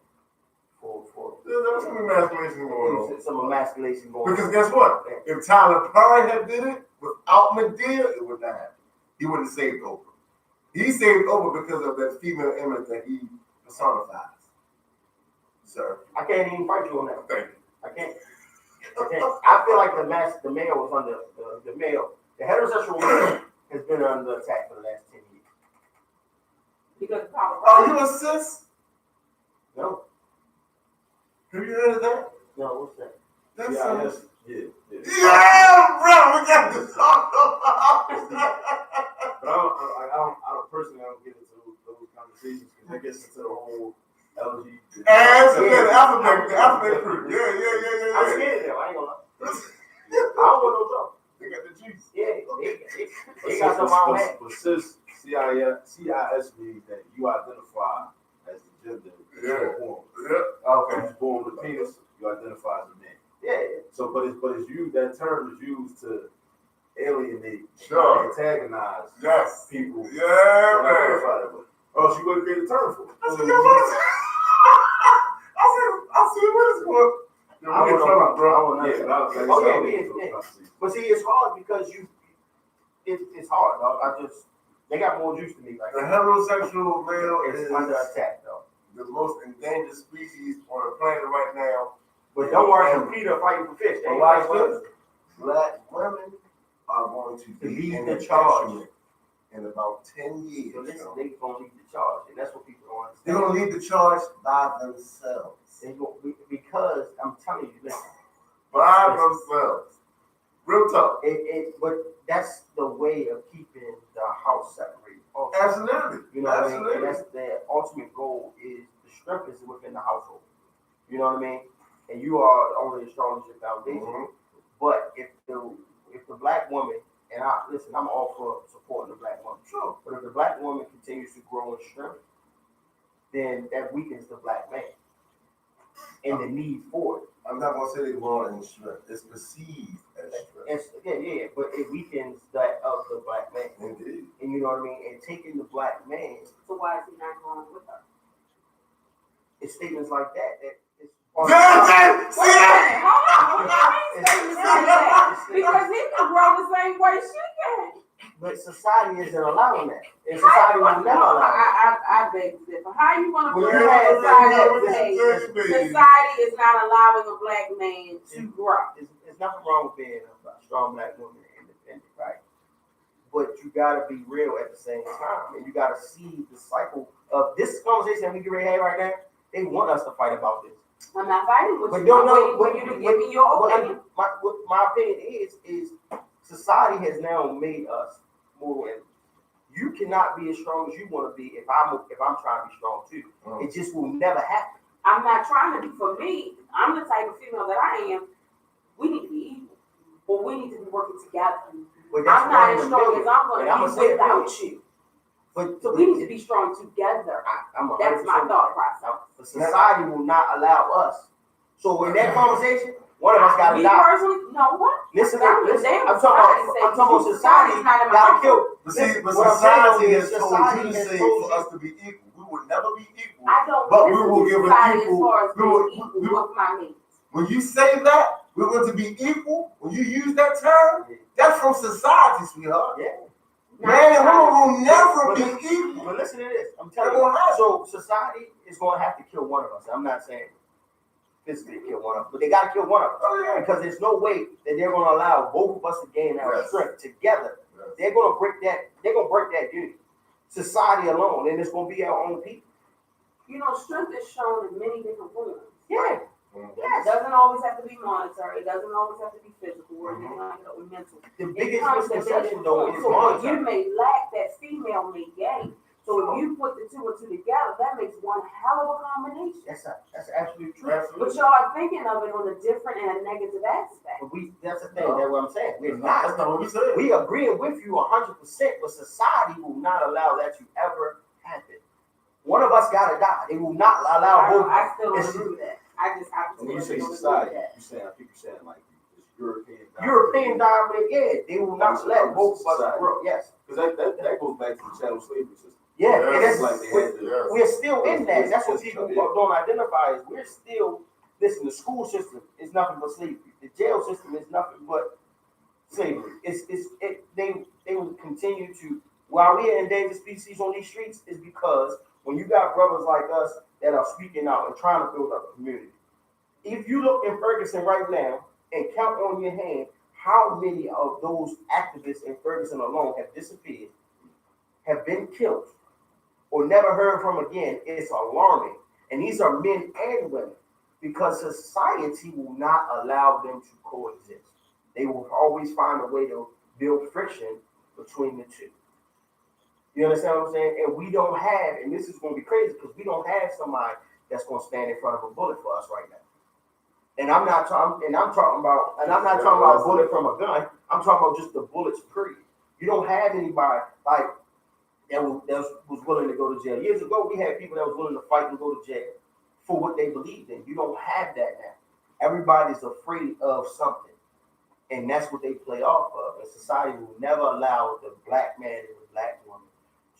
There was some emasculation going on. Some emasculation going on. Because guess what? If Tyler Perry had did it without Medea, it would not happen. He wouldn't have saved Oprah. He saved Oprah because of that female image that he personifies. Sir, I can't even fight you on that. Thank you. I can't. I feel like the male was under the male. The heterosexual male has been under attack for the last 10 years. Because are you a cis? No. Have you heard of that? No, what's that? That's Yeah, bro, we got to talk about it. But I don't personally, I don't get into those conversations because that gets into the whole LGBT. The alphabet crew. Yeah. I'm scared of them. I ain't gonna lie. I don't want no trouble. They got the juice. Yeah, they got some out there. But cis, CIS means that you identify as the gender. Yeah. Born. Yeah. Okay. You're born with a penis, you identify as a man. Yeah. So, but it's used. That term is used to alienate, Sure. antagonize people. Yeah, man. Oh, she wouldn't create a term for it. I see where it's going. I want no problem, bro. Yeah. But see, it's hard because it's hard, dog. They got more juice than me. Like the heterosexual male is is under attack, though. The most endangered species on the planet right now. But don't worry, Peter fighting for fish. They black women. Black women are going to be lead in the charge in about 10 years. So they're going to lead the charge, and that's what people don't understand. They're going to lead the charge by themselves. Because I'm telling you, listen. By themselves. Real talk. But that's the way of keeping the house separated. Also. Absolutely. You know what I mean? And that's the ultimate goal is the strength is within the household. You know what I mean? And you are only as strong as your foundation. Mm-hmm. But if the black woman, and I'm all for supporting the black woman. Sure. But if the black woman continues to grow in strength, then that weakens the black man. And the need for it. I'm not gonna say they grow in strength. It's perceived as strength. Yeah, but it weakens that of the black man. Indeed. And you know what I mean? And taking the black man. So why is he not going with her? It's statements like that it's Hold on. Because he can grow the same way she can. But society isn't allowing that. And society will never allow that. I beg to differ. How are you going to put society is not allowing a black man to grow? There's nothing wrong with being a strong black woman and independent, right? But you got to be real at the same time. And you got to see the cycle of this conversation we get ready to have right now. They want us to fight about this. I'm not fighting with but you. I'm waiting for you to give me your opinion. My opinion is society has now made us more. You cannot be as strong as you want to be if I'm trying to be strong too. It just will never happen. I'm not trying to be. For me, I'm the type of female that I am. We need to be equal, but we need to be working together. But that's I'm not one as in a strong million. as I'm And gonna I'ma be say it without again. you. But So we need to be strong together. I'm 100% That's my thought process. But society will not allow us. So in that conversation, one of us got to Me die. personally, no what? Listen, I'm I'm talking about society not in my got to house. kill. But see, but What I'm saying society though has is told society you to has say told for you. us to be equal. We will never be equal. I don't But we listen will to give an society as equal- far as we being will- equal we- with my needs. When you say that, we're going to be equal. When you use that term, that's from society, sweetheart. Yeah. Man and woman will never be equal. But listen to this. I'm telling you. So society is going to have to kill one of us. I'm not saying physically kill one of us, but they got to kill one of us. Oh, yeah. Because there's no way that they're going to allow both of us to gain our Yes. strength together. Yes. They're going to break that. They're going to break that unity. Society alone, and it's going to be our own people. You know, strength is shown in many different forms. Yeah. It doesn't always have to be monetary. It doesn't always have to be physical or anything like that, or mental. The It biggest comes in many misconception different though forms. is So what you monetary. may lack, that female may gain. So if you put the two and two together, that makes one hell of a combination. That's absolutely true. But y'all are thinking of it on a different and a negative aspect. But that's the thing. That's what I'm saying. We're That's not. not what we said. We agreeing with you 100%, but society will not allow that to ever happen. One of us gotta die. They will not allow both. I still don't It's- agree with that. I When you say don't agree society, with that. you saying, I think you're saying like this European. European dominant, yeah, they will not let both of us grow. Yes. Because that goes back to the chattel slavery system. Yeah, Yes. and that's Like they had to- we're still in that. That's what Yes, people yeah. don't identify as. We're still, listen, the school system is nothing but slavery. The jail system is nothing but slavery. They will continue to, while we are endangered species on these streets, is because when you got brothers like us that are speaking out and trying to build up a community. If you look in Ferguson right now and count on your hand how many of those activists in Ferguson alone have disappeared, have been killed, or never heard from again, it's alarming. And these are men and women, because society will not allow them to coexist. They will always find a way to build friction between the two. You understand what I'm saying? And we don't have, and this is going to be crazy, because we don't have somebody that's going to stand in front of a bullet for us right now. And I'm not talking about a bullet from a gun. I'm talking about just the bullets, period. You don't have anybody like that was willing to go to jail. Years ago, we had people that was willing to fight and go to jail for what they believed in. You don't have that now. Everybody's afraid of something. And that's what they play off of. And society will never allow the black man and the black woman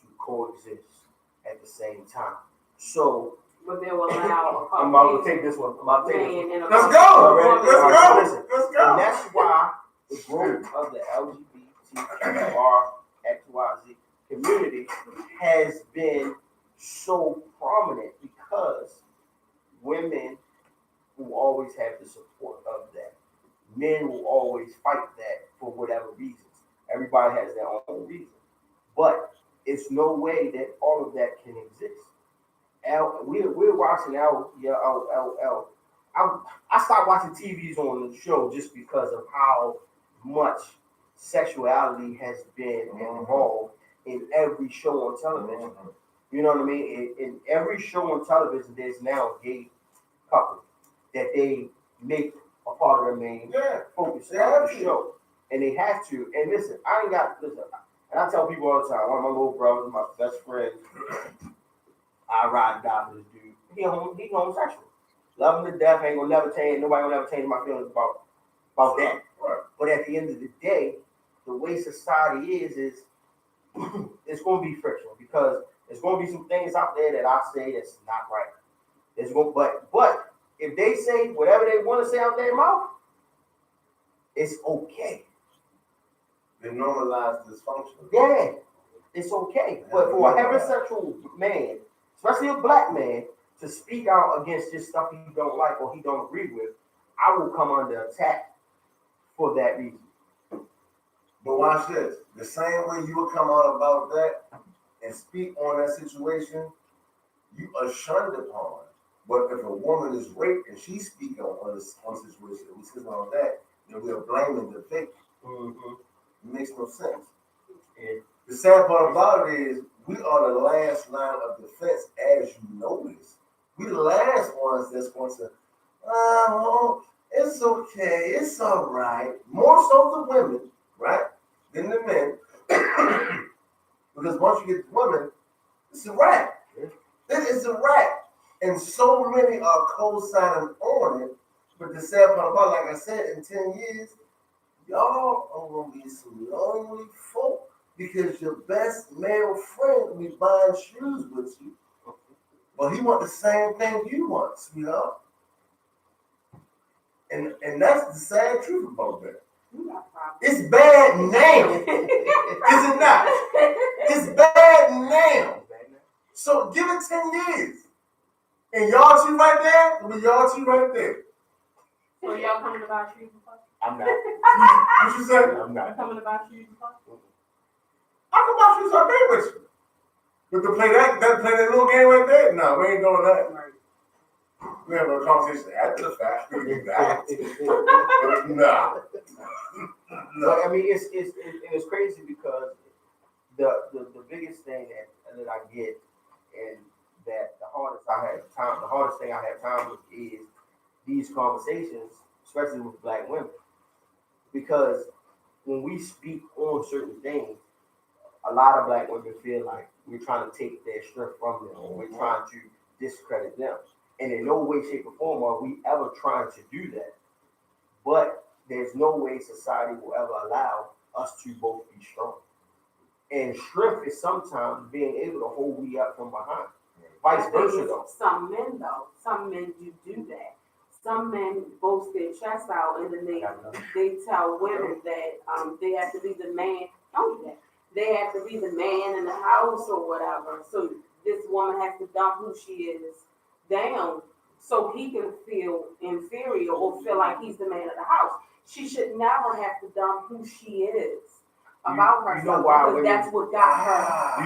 to coexist at the same time. So But they will allow I'm about to take this one. man and a Let's go. Listen, Let's go. and that's why the growth of the LGBTQRXYZ community has been so prominent, because women will always have the support of that. Men will always fight that for whatever reasons. Everybody has their own reason. But it's no way that all of that can exist. We're watching I stopped watching TVs on the show just because of how much sexuality has been involved in every show on television. You know what I mean? In every show on television, there's now a gay couple that they make a part of their main focus of the show. And they have to. And listen, and I tell people all the time, one of my little brothers, my best friend, I ride and die for this dude. He homosexual. Love him to death, ain't gonna never change, nobody gonna never change my feelings about that. Right. But at the end of the day, the way society is it's gonna be friction, because there's gonna be some things out there that I say that's not right. But if they say whatever they want to say out their mouth, it's okay. They normalize dysfunction. Yeah, it's okay. But for a heterosexual man, especially a black man, to speak out against just stuff he don't like or he don't agree with, I will come under attack for that reason. But watch this. The same way you would come out about that and speak on that situation, you are shunned upon. But if a woman is raped and she's speaking on a situation, we speak on that, then we are blaming the victim. Mm-hmm. It makes no sense. Yeah. The sad part about it is we are the last line of defense, as you notice. We the last ones that's going to, oh, it's okay, it's all right. More so the women, right? than the men. Because once you get the women, it's a wrap. It is a wrap. And so many are co-signing on it. But the sad part about it, like I said, in 10 years, y'all are going to be some lonely folk because your best male friend will be buying shoes with you. Well, he want the same thing you want, sweetheart. And that's the sad truth about that. It's bad now. Is it not? It's bad now. So give it 10 years. And y'all two right there, will be y'all two right there. So y'all coming to buy shoes and stuff? I'm not. What you say? I'm not. Coming to buy shoes and stuff? I can buy shoes all day with you. But to play that little game right there, no, we ain't doing that. Right. We have a conversation after the fact. We do that. Nah. But I mean, it's crazy because the biggest thing that I get, and that the hardest thing I have time with is these conversations, especially with black women, because when we speak on certain things, a lot of black women feel like we're trying to take their strength from them, or we're trying to discredit them. And in no way, shape, or form are we ever trying to do that. But there's no way society will ever allow us to both be strong. And strength is sometimes being able to hold me up from behind. Vice versa, though. Some men do that. Some men boast their chest out and then they tell women that they have to be the man. Don't do that. They have to be the man in the house or whatever. So this woman has to dump who she is down so he can feel inferior or feel like he's the man of the house. She should never have to dump who she is about herself because that's what got her.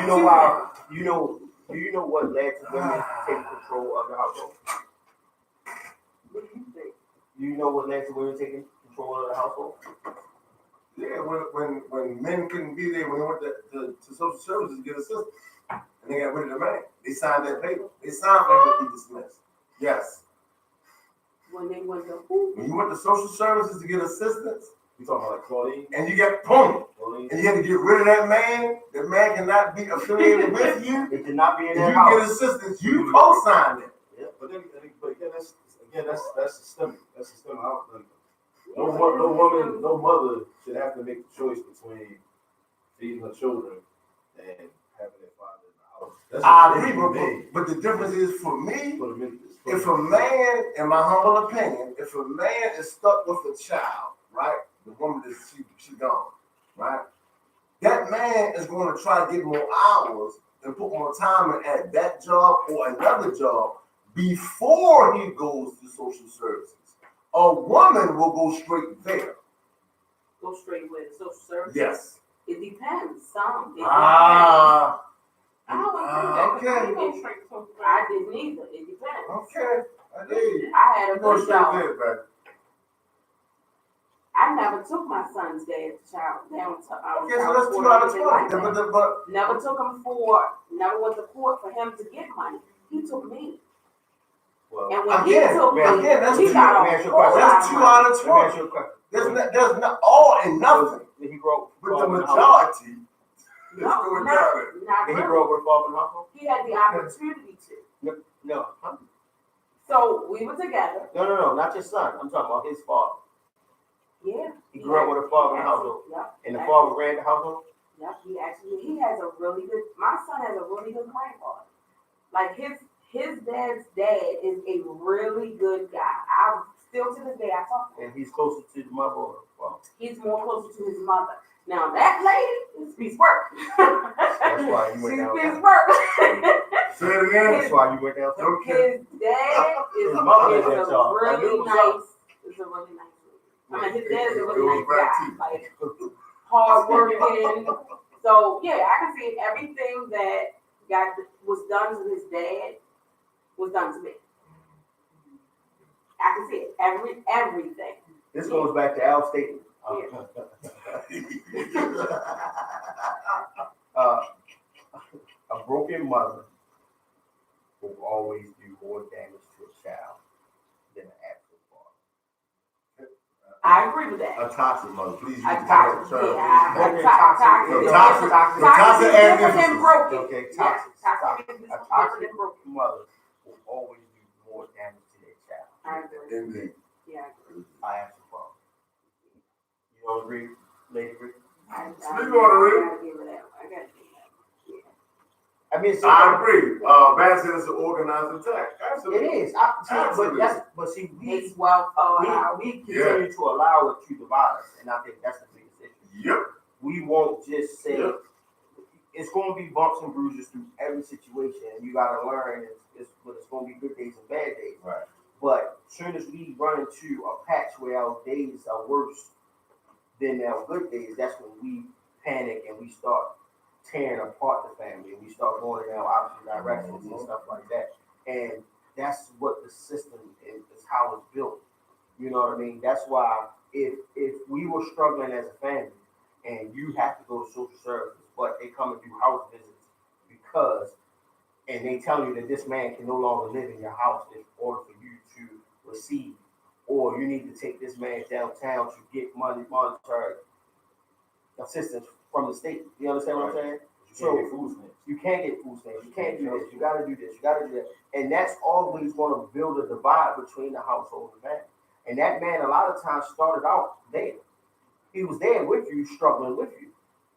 Do you know what led to women taking control of the household? What do you think? Do you know what led to women taking control of the household? Yeah, when men couldn't be there, when they went to social services to get assistance, and they got rid of the man, they signed that paper. They signed for him to be dismissed. Yes. When they went to who? When you went to social services to get assistance, You talking about like Claudine? and you got boom, Claudine? and you had to get rid of that man. That man cannot be affiliated with you. It should not be in If their you house. get assistance, you co-signed it. Yeah, but again, that's systemic. That's systemic. I don't think no woman, no mother should have to make the choice between feeding her children and having their father in the house. That's I a big agree, thing. but the difference is for me, For the men- if a man, in my humble opinion, if a man is stuck with a child, right, the woman is she gone, right, that man is going to try to get more hours and put more time in at that job or another job before he goes to social services. A woman will go straight there. Go straight with social service? Yes. It depends. Some. It Ah. I don't Okay. I didn't either. It depends. Okay. I did. I had a Go good straight job. there, baby. I never took my son's dad child down to Okay, so that's 2 out of 20. like but that. Never took him never went to court for him to get money. He took me. Well, And when again, he took me, that's he two- got a let me ask you a whole question. lot That's of 2 money. out of let me ask 20. you a question. There's not all and nothing. Did he grow But the up in the house? majority is No, doing not that. Did he really. grow up with a father in the household? He had the opportunity to. No. So we were together. No, not your son. I'm talking about his father. Yeah. He grew up with a father in the household. Yep. And the father ran the household? Yep. He has a really good, my son has a really good grandfather. Like his dad's dad is a really good guy. I still to this day I talk to him. And he's closer to the mother or the father? He's more closer to his mother. Now that lady is piece work. That's why you went She's down. piece work. Say it again. That's why you went down. Okay. His dad is His mother is is that job. a I knew it really was nice. Is a really nice. I mean, his dad is a really nice guy. Like hard working. So yeah, I can see everything that was done to his dad was done to me. I can see it. Everything. This goes back to Al's statement. A broken mother will always do more damage to a child than an absent father. I agree with that. A toxic mother, please use A the toxic, term. Okay, toxic toxic. is Toxic. different. The toxic Toxic is adds different than emphasis. broken. Okay, Yeah, toxic. toxic is A different toxic than broken. mother will always do more damage to their child. I agree. Indeed. Yeah, I agree. I have to follow. You don't agree, Lady Rick? Speak on it, Rick. I gotta give her that one. I gotta give her that one. Yeah. I mean, it's I agree. Bassett is an organized attack. it Absolutely. is. But see, It's well thought out. we continue to allow it to divide us, and I think that's the biggest issue. Yep. We won't just say Yep. it's going to be bumps and bruises through every situation, and you got to learn. But it's going to be good days and bad days. Right. But as soon as we run into a patch where our days are worse than our good days, that's when we panic and we start tearing apart the family, and we start going in our opposite directions and stuff like that. And that's what the system is how it's built. You know what I mean? That's why if we were struggling as a family and you have to go to social services, but they come and do house visits because and they tell you that this man can no longer live in your house in order for you to receive, or you need to take this man downtown to get monetary assistance from the state. You understand what I'm saying? You can't get food stamps. You can't do this. You got to do this. You got to do that. And that's always going to build a divide between the household and man. And that man, a lot of times, started out there. He was there with you, struggling with you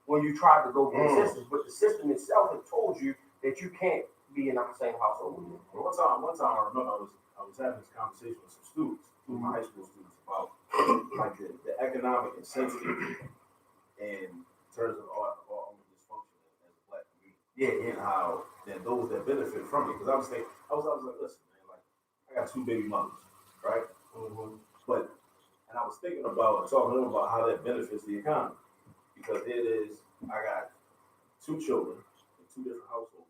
when you tried to go get assistance. But the system itself had told you that you can't be in the same household with you. One time I remember I was having this conversation with some students, with my high school students, about like the economic incentive in terms of our dysfunction as a black community. Yeah. And how then those that benefit from it. Because I was like, listen, man, like I got 2 baby mothers, right? But and I was thinking about talking to them about how that benefits the economy. Because it is, I got 2 children in 2 different households.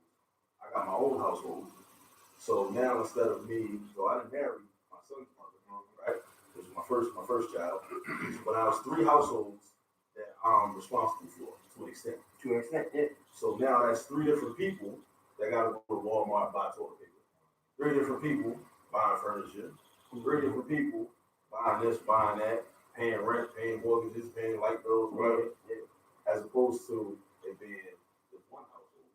I got my own household. So now instead of me, so I didn't marry my son's mother, right? This was my first child. But I was 3 households that I'm responsible for to an extent. Yeah. So now that's 3 different people that gotta go to Walmart and buy toilet paper. 3 different people buying furniture. 3 different people buying this, buying that, paying rent, paying mortgages, paying light bills, whatever. As opposed to it being just one household,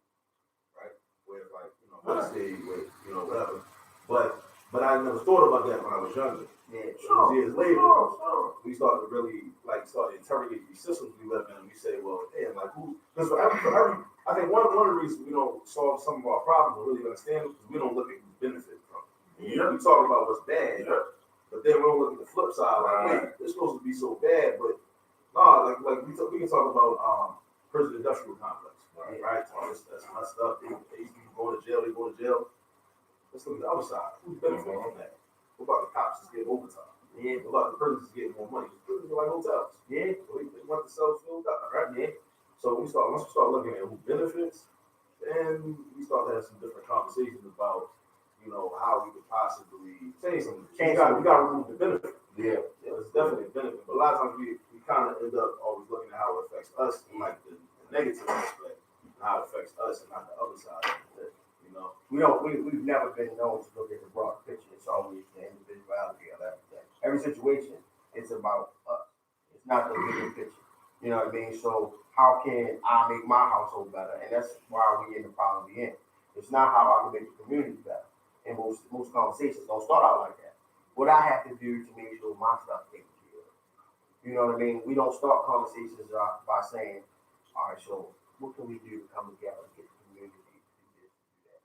right? Where like, let's say with, whatever. But I never thought about that when I was younger. Yeah. Years later, we started to really start to interrogate these systems we live in, and we say, well, damn, like who? Because for every, I think one of the reasons we don't solve some of our problems or really understand them is we don't look at who's benefit from it. Yeah. We talk about what's bad, but then we don't look at the flip side. Like, Right. wait, it's supposed to be so bad, but no, like we can talk about prison industrial complex, right? That's messed up. They used to go to jail. They go to jail. Let's look at the other side. Who's benefiting from that? What about the cops just getting overtime? Yeah. What about the prisons getting more money? Prisons are like hotels. Yeah. So they want the cells filled up, right? Yeah. So once we start looking at who benefits, then we start to have some different conversations about, how we could possibly change something. We got to remove the benefit. Yeah. It's definitely a benefit. But a lot of times we kind of end up always looking at how it affects us in like the negative aspect, and how it affects us and not the other side of it. We've never been known to look at the broad picture. It's always the individuality of everything. Every situation, it's about us. It's not the bigger picture. You know what I mean? So how can I make my household better? And that's why we in the problem we in. It's not how I can make the community better. And most conversations don't start out like that. What I have to do to make sure my stuff taken care of. You know what I mean? We don't start conversations by saying, all right, so what can we do to come together and get the community to do this, do that?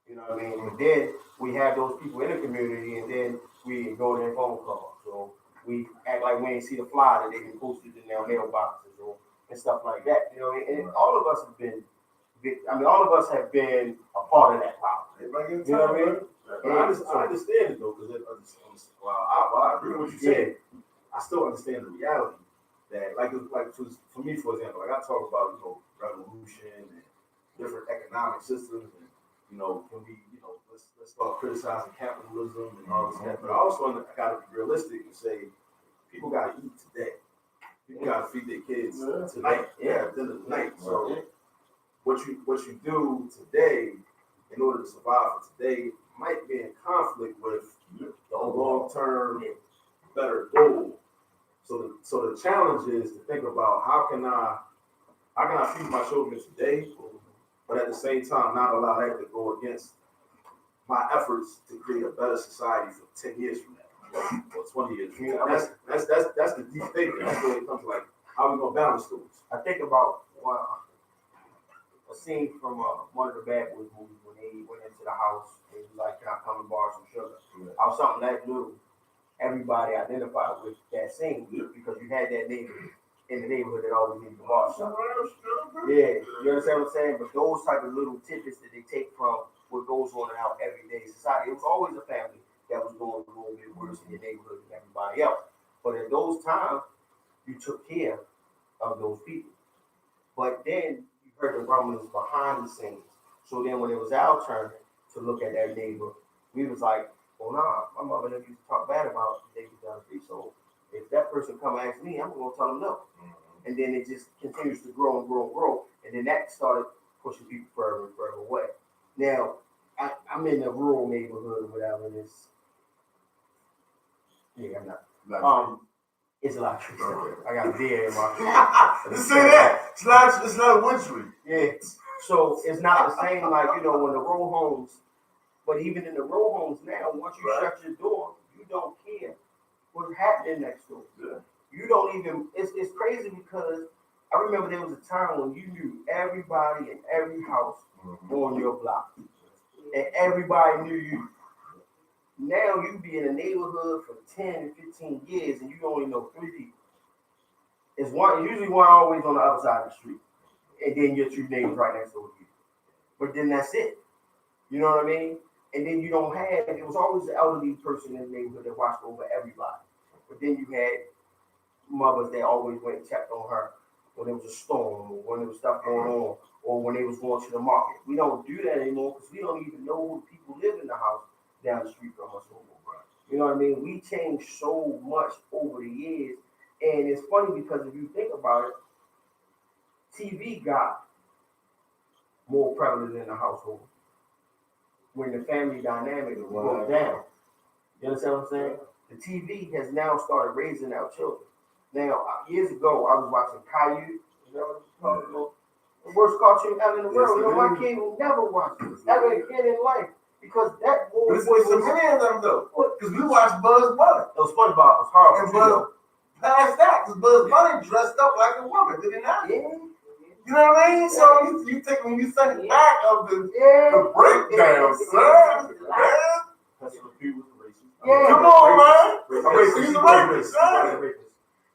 You know what I mean? But then we have those people in the community, and then we go to their phone calls. So we act like we ain't see the flyer that they been posted in their mailboxes and stuff like that. You know, and all of us have been. All of us have been a part of that problem. You know what I mean? I understand it though, because while I agree with what you said, I still understand the reality that, for me, for example, like I talk about, revolution and different economic systems, and can we, let's start criticizing capitalism and all this stuff. But I also got to be realistic and say people got to eat today. People got to feed their kids tonight. Yeah, dinner tonight. So what you do today in order to survive for today might be in conflict with the long-term better goal. So the challenge is to think about how can I feed my children today, but at the same time not allow that to go against my efforts to create a better society for 10 years from now or 20 years from now. That's the deep thinking. That's where it comes to like how we gonna balance those. I think about a scene from one of the Bad Boys movies when they went into the house and he was like, "Can I come and borrow some sugar?" Yeah. I was something that little. Everybody identified with that scene because you had that neighbor in the neighborhood that always needed to borrow something. Yeah, you understand what I'm saying? But those type of little tidbits that they take from what goes on in our everyday society. It was always a family that was doing a little bit worse in your neighborhood than everybody else. But in those times, you took care of those people. But then you heard the rumblings behind the scenes. So then when it was our turn to look at that neighbor, we was like, well, nah, my mother never used to talk bad about the neighbor down the street. So if that person come and ask me, I'm gonna tell them no. And then it just continues to grow and grow and grow. And then that started pushing people further and further away. Now, I'm in a rural neighborhood or whatever, and it's, yeah, I'm not. It's a lot of trees out there. I got a deer in my. Let's say that. It's not a wintry. Yeah. So it's not the same like, when the row homes, but even in the row homes now, once you shut your door, you don't care what's happening next door. Yeah. You don't even, it's crazy because I remember there was a time when you knew everybody in every house on your block. And everybody knew you. Now you be in a neighborhood for 10, 15 years and you only know 3 people. It's usually one always on the other side of the street. And then your 2 neighbors right next door to you. But then that's it. You know what I mean? And then you don't have, it was always the elderly person in the neighborhood that watched over everybody. But then you had mothers that always went and checked on her when there was a storm or when there was stuff going on or when they was going to the market. We don't do that anymore because we don't even know who people live in the house down the street from us no more. You know what I mean? We changed so much over the years. And it's funny because if you think about it, TV got more prevalent in the household when the family dynamic broke down. You understand what I'm saying? The TV has now started raising our children. Now, years ago, I was watching Caillou. You know what I'm talking about? The worst cartoon ever in the world. My kid will never watch it ever again in life because that boy But it's so many of them though. Because we watched Bugs Bunny. SpongeBob was horrible. And Buzz past that, because Bugs Bunny dressed up like a woman, did he not? Yeah. You know what I mean? So you think when you think back of the breakdown, son, man. That's what the people was racist. Come on, man. He's a rapist, son.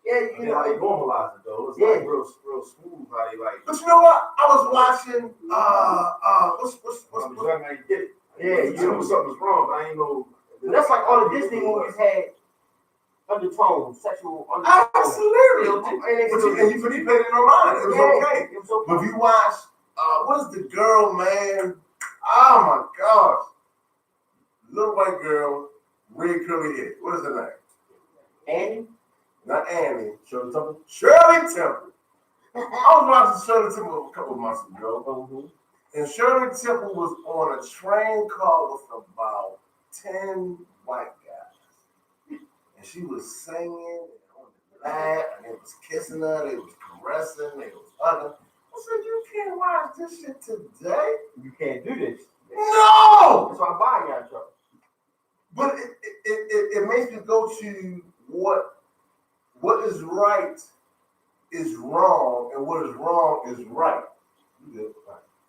Yeah, you know, they normalize it though. It's like real smooth how they like. But you know what? I was watching what's how you get it. Yeah, you know something's wrong, but I ain't know. That's like all the Disney movies had undertones, sexual undertones. Absolutely. And you put it in your mind. It was okay. It was okay. But if you watch, what is the girl, man? Oh my gosh. Little white girl, red curly hair. What is her name? Annie? Not Annie. Shirley Temple. Shirley Temple. I was watching Shirley Temple a couple of months ago. Mm-hmm. And Shirley Temple was on a train car with about 10 white guys. And she was singing on the lap, and they was kissing her, they was caressing, they was hugging. I said, you can't watch this shit today. You can't do this. No! That's why I'm buying y'all trouble. But it makes me go to what is right is wrong, and what is wrong is right.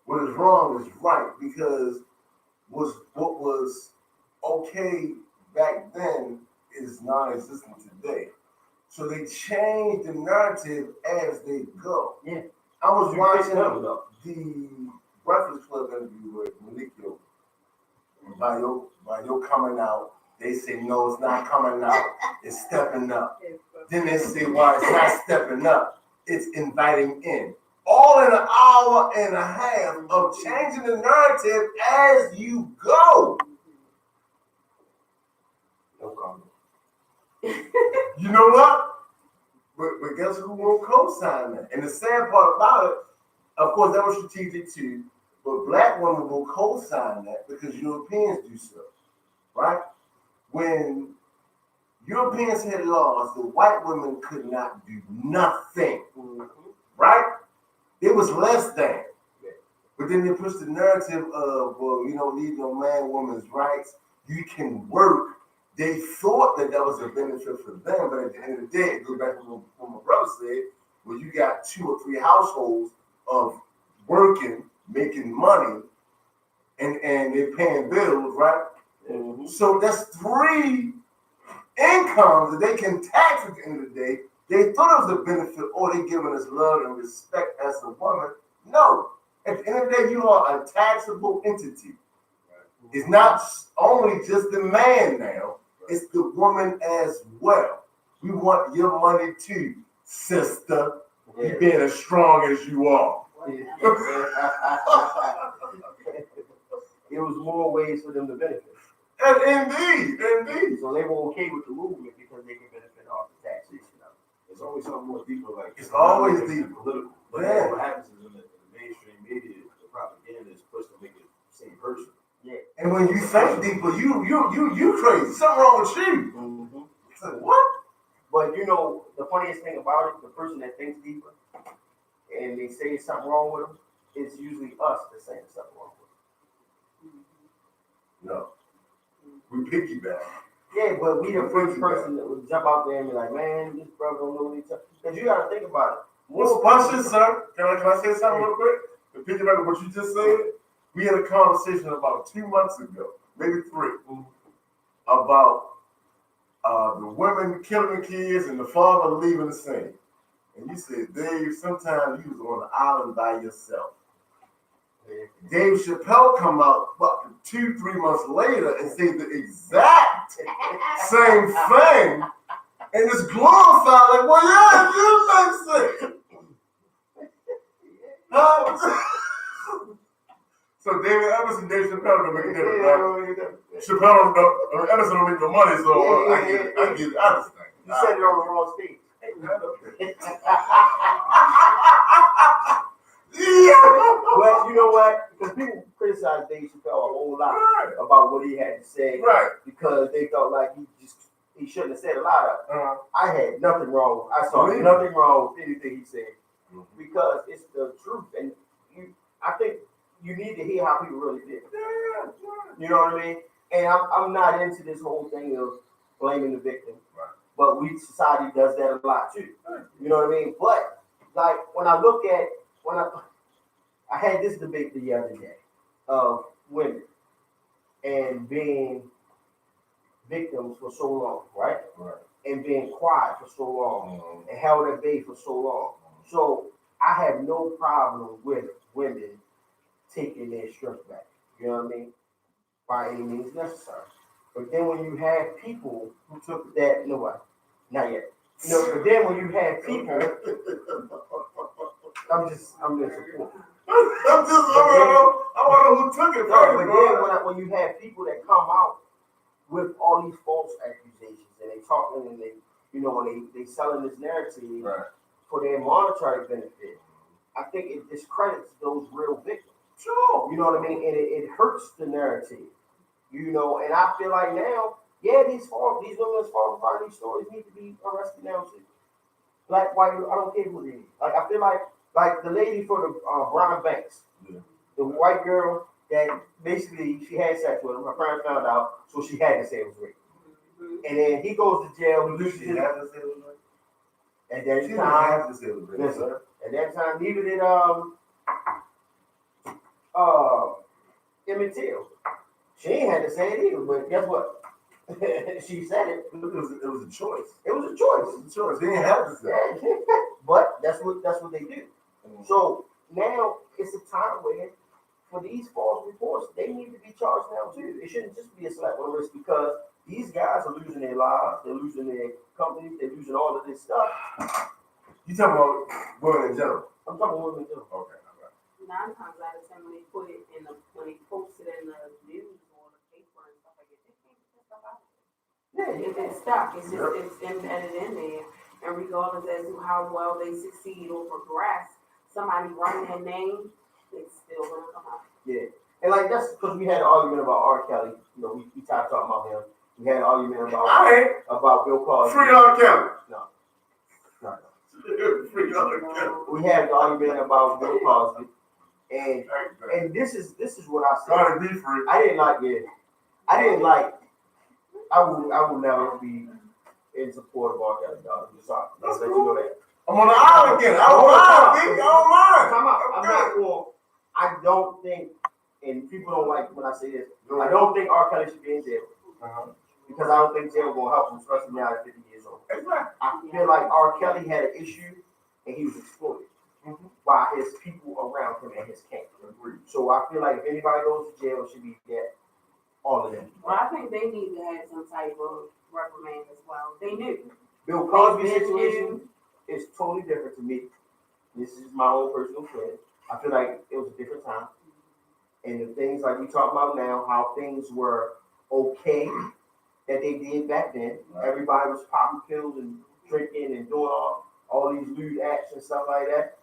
What is wrong is right, because what was okay back then is non-existent today. So they change the narrative as they go. Yeah. I was watching the Breakfast Club interview with Malikio. By your coming out, they say no, it's not coming out, it's stepping up. Then they say, well, it's not stepping up, it's inviting in. All in an hour and a half of changing the narrative as you go. No comment. You know what? But guess who won't co-sign that? And the sad part about it, of course, that was strategic too, but black women will co-sign that because Europeans do so, right? When Europeans had laws that white women could not do nothing, Mm-hmm. right? It was less than. Yeah. But then they pushed the narrative of, well, you don't need no man, woman's rights. You can work. They thought that was a benefit for them, but at the end of the day, it goes back to what my brother said, where you got 2 or 3 households of working, making money, and they're paying bills, right? Mm-hmm. So that's 3 incomes that they can tax at the end of the day. They thought it was a benefit, or they giving us love and respect as a woman. No. At the end of the day, you are a taxable entity. It's not only just the man now, it's the woman as well. We want your money too, sister. Yeah. You being as strong as you are. It was more ways for them to benefit. And indeed. So they were okay with the movement because they can benefit off the taxation of it. It's always something more deeper, like It's always it's deeper. political. But Yeah. what happens is in the mainstream media, the propaganda is pushed to make it the same person. Yeah. And when you think deeper, you crazy. Something wrong with you. Mm-hmm. It's like, what? But you know, the funniest thing about it, the person that thinks deeper and they say something wrong with them, it's usually us that's saying something wrong with them. No. We piggyback. Yeah, but we the first person that would jump out there and be like, man, this brother don't know what he's talking. Because you got to think about it. Watch this, sir. Can I say something real quick? To piggyback on what you just said, we had a conversation about 2 months ago, maybe 3, about the women killing the kids and the father leaving the scene. And you said, Dave, sometimes you was on the island by yourself. Dave Chappelle come out about 2-3 months later and say the exact same thing, and it's glorified like, well, yeah, you think so. So David Emerson, Dave Chappelle don't make a difference, right? Chappelle don't, Emerson don't make no money, so I get it, I understand. You said it on the wrong stage. But you know what? Because people criticize Dave Chappelle a whole lot about what he had to say, because they felt like he shouldn't have said a lot of. I had nothing wrong. I saw nothing wrong with anything he said, because it's the truth, and I think you need to hear how people really feel. You know what I mean? And I'm not into this whole thing of blaming the victim, but society does that a lot too. You know what I mean? But like when I look at I had this debate the other day of women and being victims for so long, right? And being quiet for so long and held at bay for so long. So I have no problem with women taking their strength back. You know what I mean? By any means necessary. But then when you have people who took that, not yet. No, but then when you have people, I'm just supporting. I want to know who took it. No, but then when you have people that come out with all these false accusations and they talking and they selling this narrative for their monetary benefit, I think it discredits those real victims. Sure. You know what I mean? And it hurts the narrative. You know, and I feel like now, these women that's falling behind these stories need to be arrested now too. Black, white, I don't care who it is. Like I feel like the lady for the Brown Banks, the white girl that basically she had sex with him. Her parents found out, so she had to say it was rape. And then he goes to jail. He loses his. At that time, listen. At that time, neither did Emmett Till. She ain't had to say it either, but guess what? She said it. It was a choice. It was a choice. They didn't have to say it. But that's what they do. So now it's a time where for these false reports, they need to be charged now too. It shouldn't just be a slap on the wrist, because these guys are losing their lives, they're losing their companies, they're losing all of this stuff. You talking about women in general? I'm talking about women too. Okay. 9 times out of 10, when they put it when they post it in the news or the paper and stuff like that, they can't get that stuff out of it. It's stuck. It's just it's embedded in there, and regardless as to how well they succeed or progress, somebody writing their name, it's still gonna come out. Yeah, and like that's because we had an argument about R. Kelly. You know, we started talking about him, We had an argument I ain't. about Bill Cosby. Free R. Kelly. No. Free R. Kelly. We had an argument about Bill Cosby, and this is what I said. Gotta be free. I didn't like. I will never be in support of R. Kelly. Dog. I'm sorry. Let's let you know that. I'm on the island again. I don't mind. Come on. I'm not for. I don't think, and people don't like when I say this. I don't think R. Kelly should be in jail. Because I don't think jail will help him, especially now at 50 years old. Exactly. I feel like R. Kelly had an issue and he was exploited by his people around him and his camp. So I feel like if anybody goes to jail, it should be that all of them. Well, I think they need to have some type of reprimand as well. They do. Bill Cosby's situation is totally different to me. This is my own personal feeling. I feel like it was a different time. And the things like we talk about now, how things were okay that they did back then. Right. Everybody was popping pills and drinking and doing all these lewd acts and stuff like that.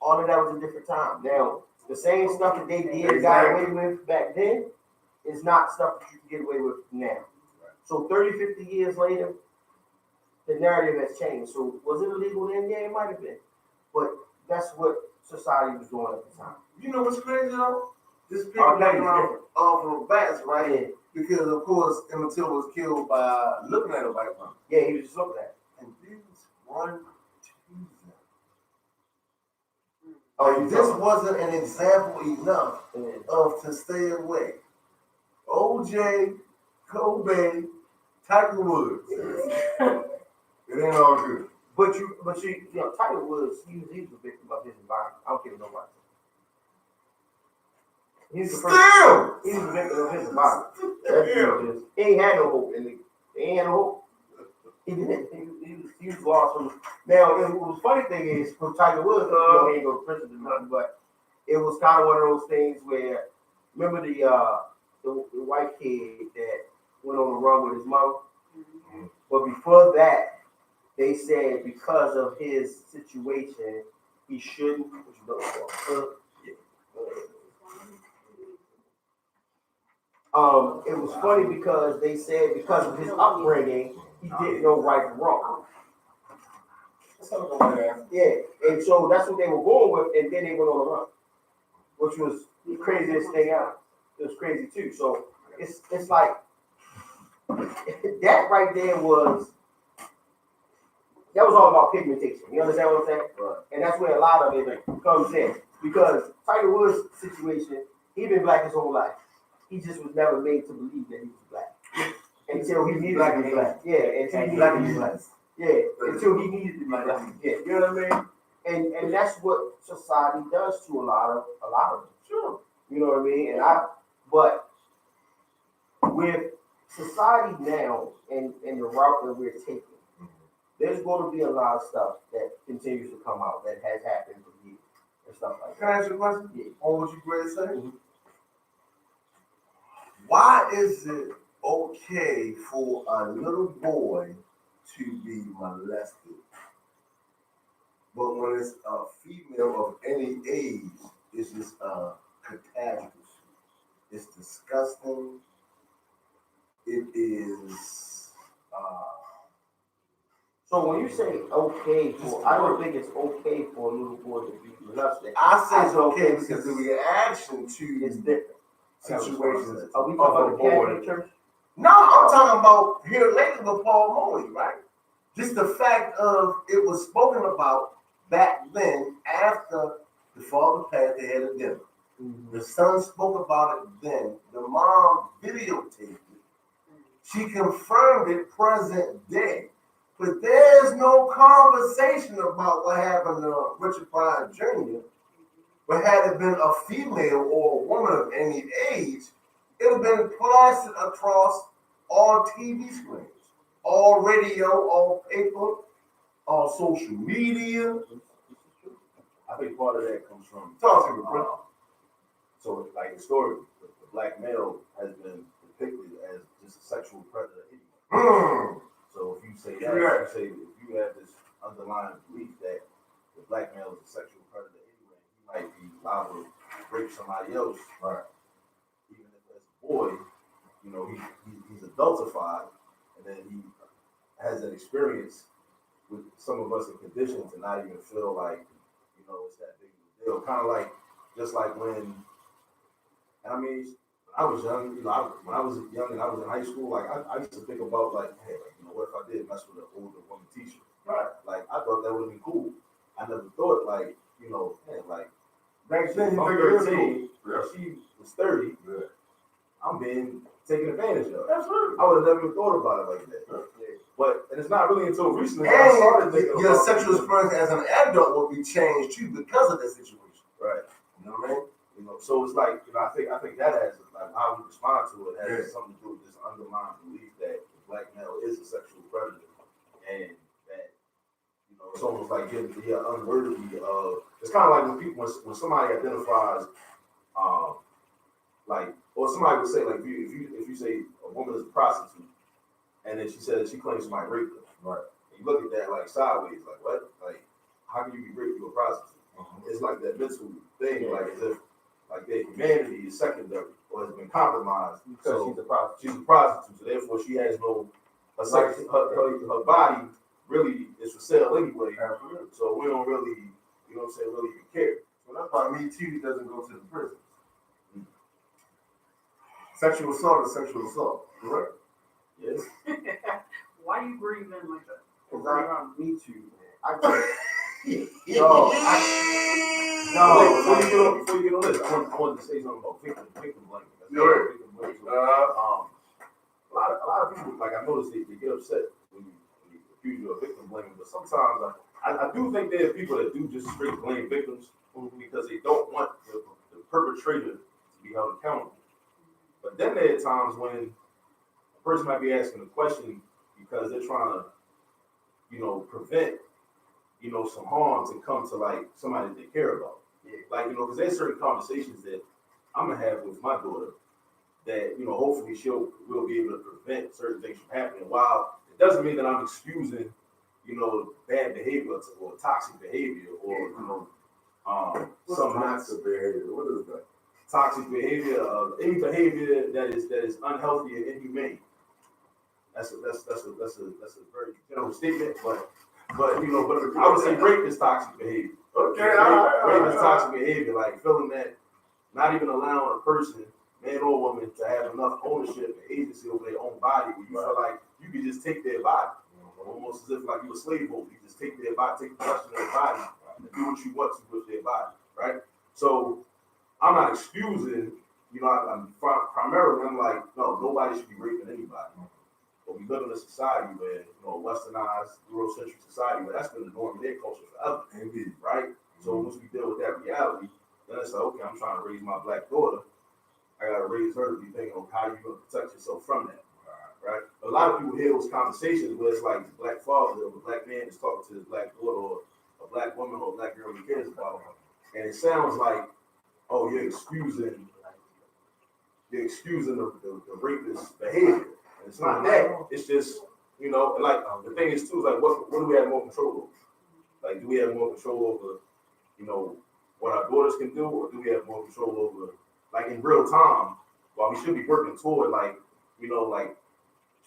All of that was a different time. Now, the same stuff that they did and got away with back then is not stuff that you can get away with now. So 30, 50 years later, the narrative has changed. So was it illegal then? Yeah, it might have been. But that's what society was doing at the time. You know what's crazy though? This people running around from bats, right? Yeah. Because of course Emmett Till was killed by looking at a white woman. Yeah, he was just looking at it. And this one Tuesday. Oh, this wasn't an example enough of to stay away. OJ, Kobe, Tiger Woods. It ain't all good. But you know, Tiger Woods, he was a victim of his environment. I don't care what nobody. He's the first. He was a victim of his environment. He ain't had no hope in the. He ain't had no hope. He didn't. He was lost from. Now, the funny thing is, for Tiger Woods, he ain't go to prison or nothing, but it was kind of one of those things where, remember the white kid that went on a run with his mother? Mm-hmm. But before that, they said because of his situation, he shouldn't. It was funny because they said because of his upbringing, he didn't know right from wrong. Yeah, and so that's what they were going with, and then they went on a run, which was the craziest thing out. It was crazy too. So it's like that right there was all about pigmentation. You understand what I'm saying? Right. And that's where a lot of it comes in. Because Tiger Woods' situation, he been black his whole life. He just was never made to believe that he was black. Until he needed to be black. Yeah, until he needed to be black. Yeah, until he needed to be black. Yeah, you know what I mean? And that's what society does to a lot of them. Sure. You know what I mean? But with society now and the route that we're taking, there's going to be a lot of stuff that continues to come out that has happened for years and stuff like that. Can I ask you a question? Yeah. On what you ready to say? Mm-hmm. Why is it okay for a little boy to be molested, but when it's a female of any age, it's just a catastrophe? It's disgusting. It is. So when you say okay I don't think it's okay for a little boy to be molested. I say it's okay because the reaction to it's different situations. Are we talking about the Catholic Church? No, I'm talking about here lately with Paul Mooney, right? Just the fact of it was spoken about back then after the father passed, they had a dinner. Mm-hmm. The son spoke about it then. The mom videotaped it. She confirmed it present day. But there's no conversation about what happened to Richard Pryor Jr. But had it been a female or a woman of any age, it would have been plastered across all TV screens, all radio, all paper, all social media. I think part of that comes from talk to me, bro. So, like historically, the black male has been depicted as just a sexual predator anyway. So if you say that, if you have this underlying belief that the black male is a sexual predator anyway, he might be liable to rape somebody else, right? Even if it's a boy, you know, he's adultified, and then he has that experience with some of us in conditions to not even feel like, you know, it's that big of a deal. Kind of like, just like when, and I mean, when I was young, you know, when I was young and I was in high school, like, I used to think about, like, hey, like, you know, what if I did mess with an older woman teacher? Right. Like, I thought that would have been cool. I never thought, like, you know, man, like, Back then, I'm you think 13, and she was 30, yeah. I'm being taken advantage of. Absolutely. I would have never even thought about it like that. Yeah. But, and it's not really until recently that I started And thinking your about sexual experience as an adult will be changed too because of that situation. Right. You know what I mean? You know, so it's like, you know, I think that has, like, how we respond to it has Yeah. something to do with this underlying belief that the black male is a sexual predator, and that, you know, it's almost like getting unworthy of. It's kind of like when people, when somebody identifies, like, or somebody would say, like, if you say a woman is a prostitute, and then she says she claims somebody raped her, right? And you look at that like sideways, like, what? Like, how can you be raped? You a prostitute? It's like that mental thing, like as if like their humanity is secondary or has been compromised because So she's a prostitute, so therefore she has no her body really is for sale anyway. Absolutely. So we don't really, you know what I'm saying, really even care. So that's why Me Too doesn't go to the prisons. Sexual assault is sexual assault. Correct. Yes. Why you breathe in like that? Cause Me Too, man. I Before you get on this, I wanted to say something about victim blaming. Sure. Victim blaming. A lot of people, like, I noticed they get upset when you accuse you of victim blaming, but sometimes I do think there are people that do just straight blame victims because they don't want the perpetrator to be held accountable. But then there are times when a person might be asking a question because they're trying to, you know, prevent, you know, some harm to come to, like, somebody that they care about. Yeah. Like, you know, because there's certain conversations that I'm gonna have with my daughter that, you know, hopefully we'll be able to prevent certain things from happening. While it doesn't mean that I'm excusing, you know, bad behavior or toxic behavior or, you know, some toxic behavior? What is that? Toxic behavior, any behavior that is unhealthy and inhumane. That's a very general statement, but you know, but I would say rape is toxic behavior. Okay, rape is toxic behavior, like feeling that not even allowing a person, man or woman, to have enough ownership and agency over their own body, where you feel like you can just take their body, almost as if like you a slave holder. You just take their body, take possession of their body, and do what you want to with their body, right? So I'm not excusing, you know, I'm primarily, I'm like, no, nobody should be raping anybody. But we live in a society where, you know, westernized, Eurocentric society, where that's been the norm in their culture forever. Indeed. Right? So once we deal with that reality, then it's like, okay, I'm trying to raise my black daughter. I got to raise her to be thinking of how you're going to protect yourself from that. Right? A lot of people hear those conversations where it's like the black father or the black man is talking to his black daughter or a black woman or a black girl he cares about. And it sounds like, oh, you're excusing the rapist behavior. And it's not that. It's just, you know, like the thing is too, is like what do we have more control over? Like, do we have more control over, you know, what our daughters can do, or do we have more control over, like, in real time, while we should be working toward, like, you know, like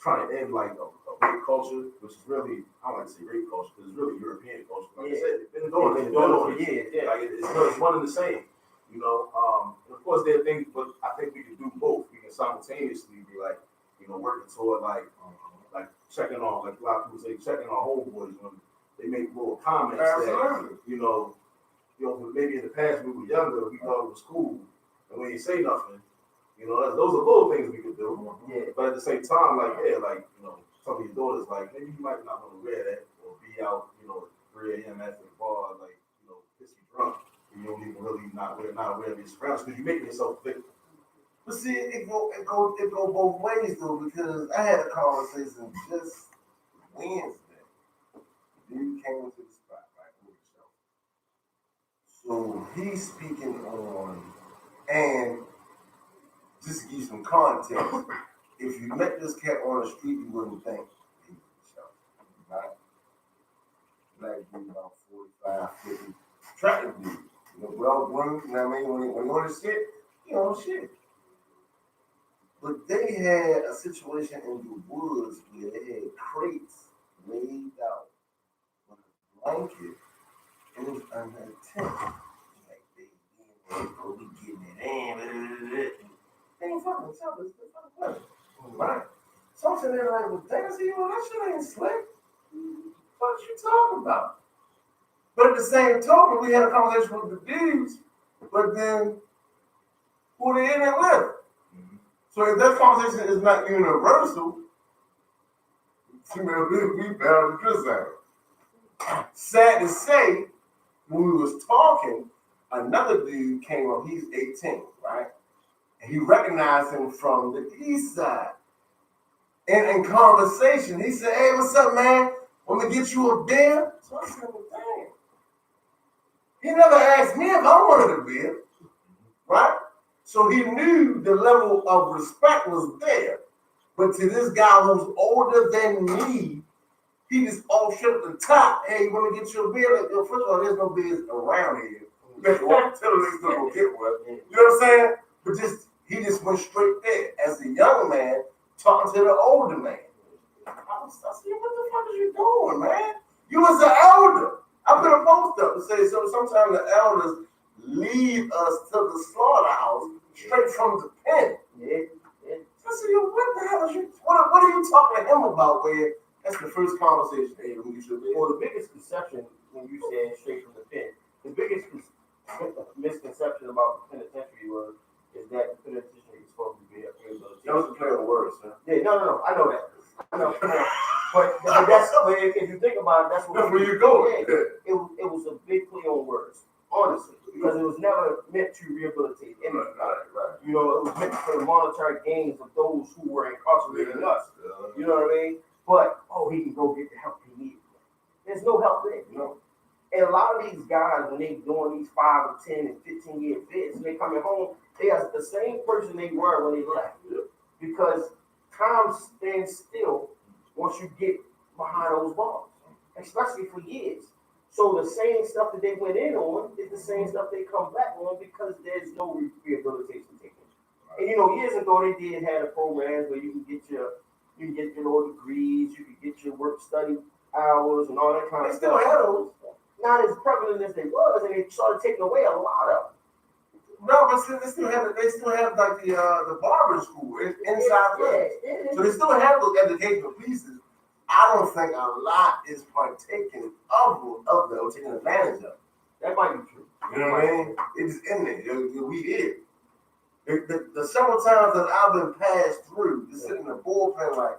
trying to end like a rape culture, which is really, I don't like to say rape culture because it's really European culture. Like I said, they've been doing it for years. Yeah, like it's one and the same. You know, and of course there are things, but I think we can do both. We can simultaneously be like, you know, working toward like checking on, like a lot of people say, checking on homeboys when they make little comments that, you know, maybe in the past when we were younger, we thought it was cool, and when you say nothing, you know, those are little things we could do. Yeah. But at the same time, like, yeah, like, you know, some of your daughters, like, maybe you might not want to wear that or be out, you know, at 3 a.m. after the bar, like, you know, pissy drunk. You don't even really not aware of your surroundings because you're making yourself a victim. But see, it go both ways though, because I had a conversation just Wednesday. Dude came into the spot, right, with the show. So he's speaking on, and just to give you some context, if you met this cat on the street, you wouldn't think he was a show, right? Black dude about 45, 50, attractive dude. You know, well groomed, you know what I mean? When you want to shit, you know, shit. But they had a situation in the woods where they had crates laid out with a blanket. It was under a tent. Like, we getting it in. They ain't fucking with each other. It's fucking pleasure. Right? So I'm sitting there like, well, damn, see, well, that shit ain't slick. What you talking about? But at the same token, we had a conversation with the dudes, but then who they in it with? So if that conversation is not universal, we bound to criticize. Sad to say, when we was talking, another dude came up, he's 18, right? And he recognized him from the east side. And in conversation, he said, hey, what's up, man? Want me to get you a beer? So I said, well, damn. He never asked me if I wanted a beer, right? So he knew the level of respect was there. But to this guy who's older than me, he just all shit at the top. Hey, you want to get you a beer? Like, yo, first of all, there's no beers around here. You better walk tell him he's gonna go get one. You know what I'm saying? But he just went straight there as a young man talking to the older man. I said, what the fuck is you doing, man? You was an elder. I put a post up and say, so sometimes the elders lead us to the slaughterhouse straight from the pen. Yeah. I said, yo, what the hell is you? What are you talking to him about? Where that's the first conversation. Hey, when you should be. Well, the biggest conception when you said straight from the pen, the biggest misconception about the penitentiary is that the penitentiary is supposed to be a rehabilitation. That was a play on words, huh? Yeah, no, I know that. I know. But that's if you think about it, that's where you go. Yeah, it was a big play on words, honestly, because it was never meant to rehabilitate anybody. Right. You know, it was meant for the monetary gains of those who were incarcerating us. You know what I mean? But he can go get the help he needs. There's no help there. No. And a lot of these guys, when they doing these 5 or 10 and 15-year bids, and they coming home, they are the same person they were when they left. Because time stands still once you get behind those bars, especially for years. So the same stuff that they went in on is the same stuff they come back on because there's no rehabilitation taken. And years ago they did have the programs where you can get your low degrees, you can get your work study hours and all that kind of stuff. They still have those. Not as prevalent as they was, and they started taking away a lot of them. No, but they still have like the barber school inside place. So they still have those educational pieces. I don't think a lot is partaking of them or taking advantage of. That might be true. You know what I mean? It's in there. We here. The several times that I've been passed through, just sitting in the bullpen like,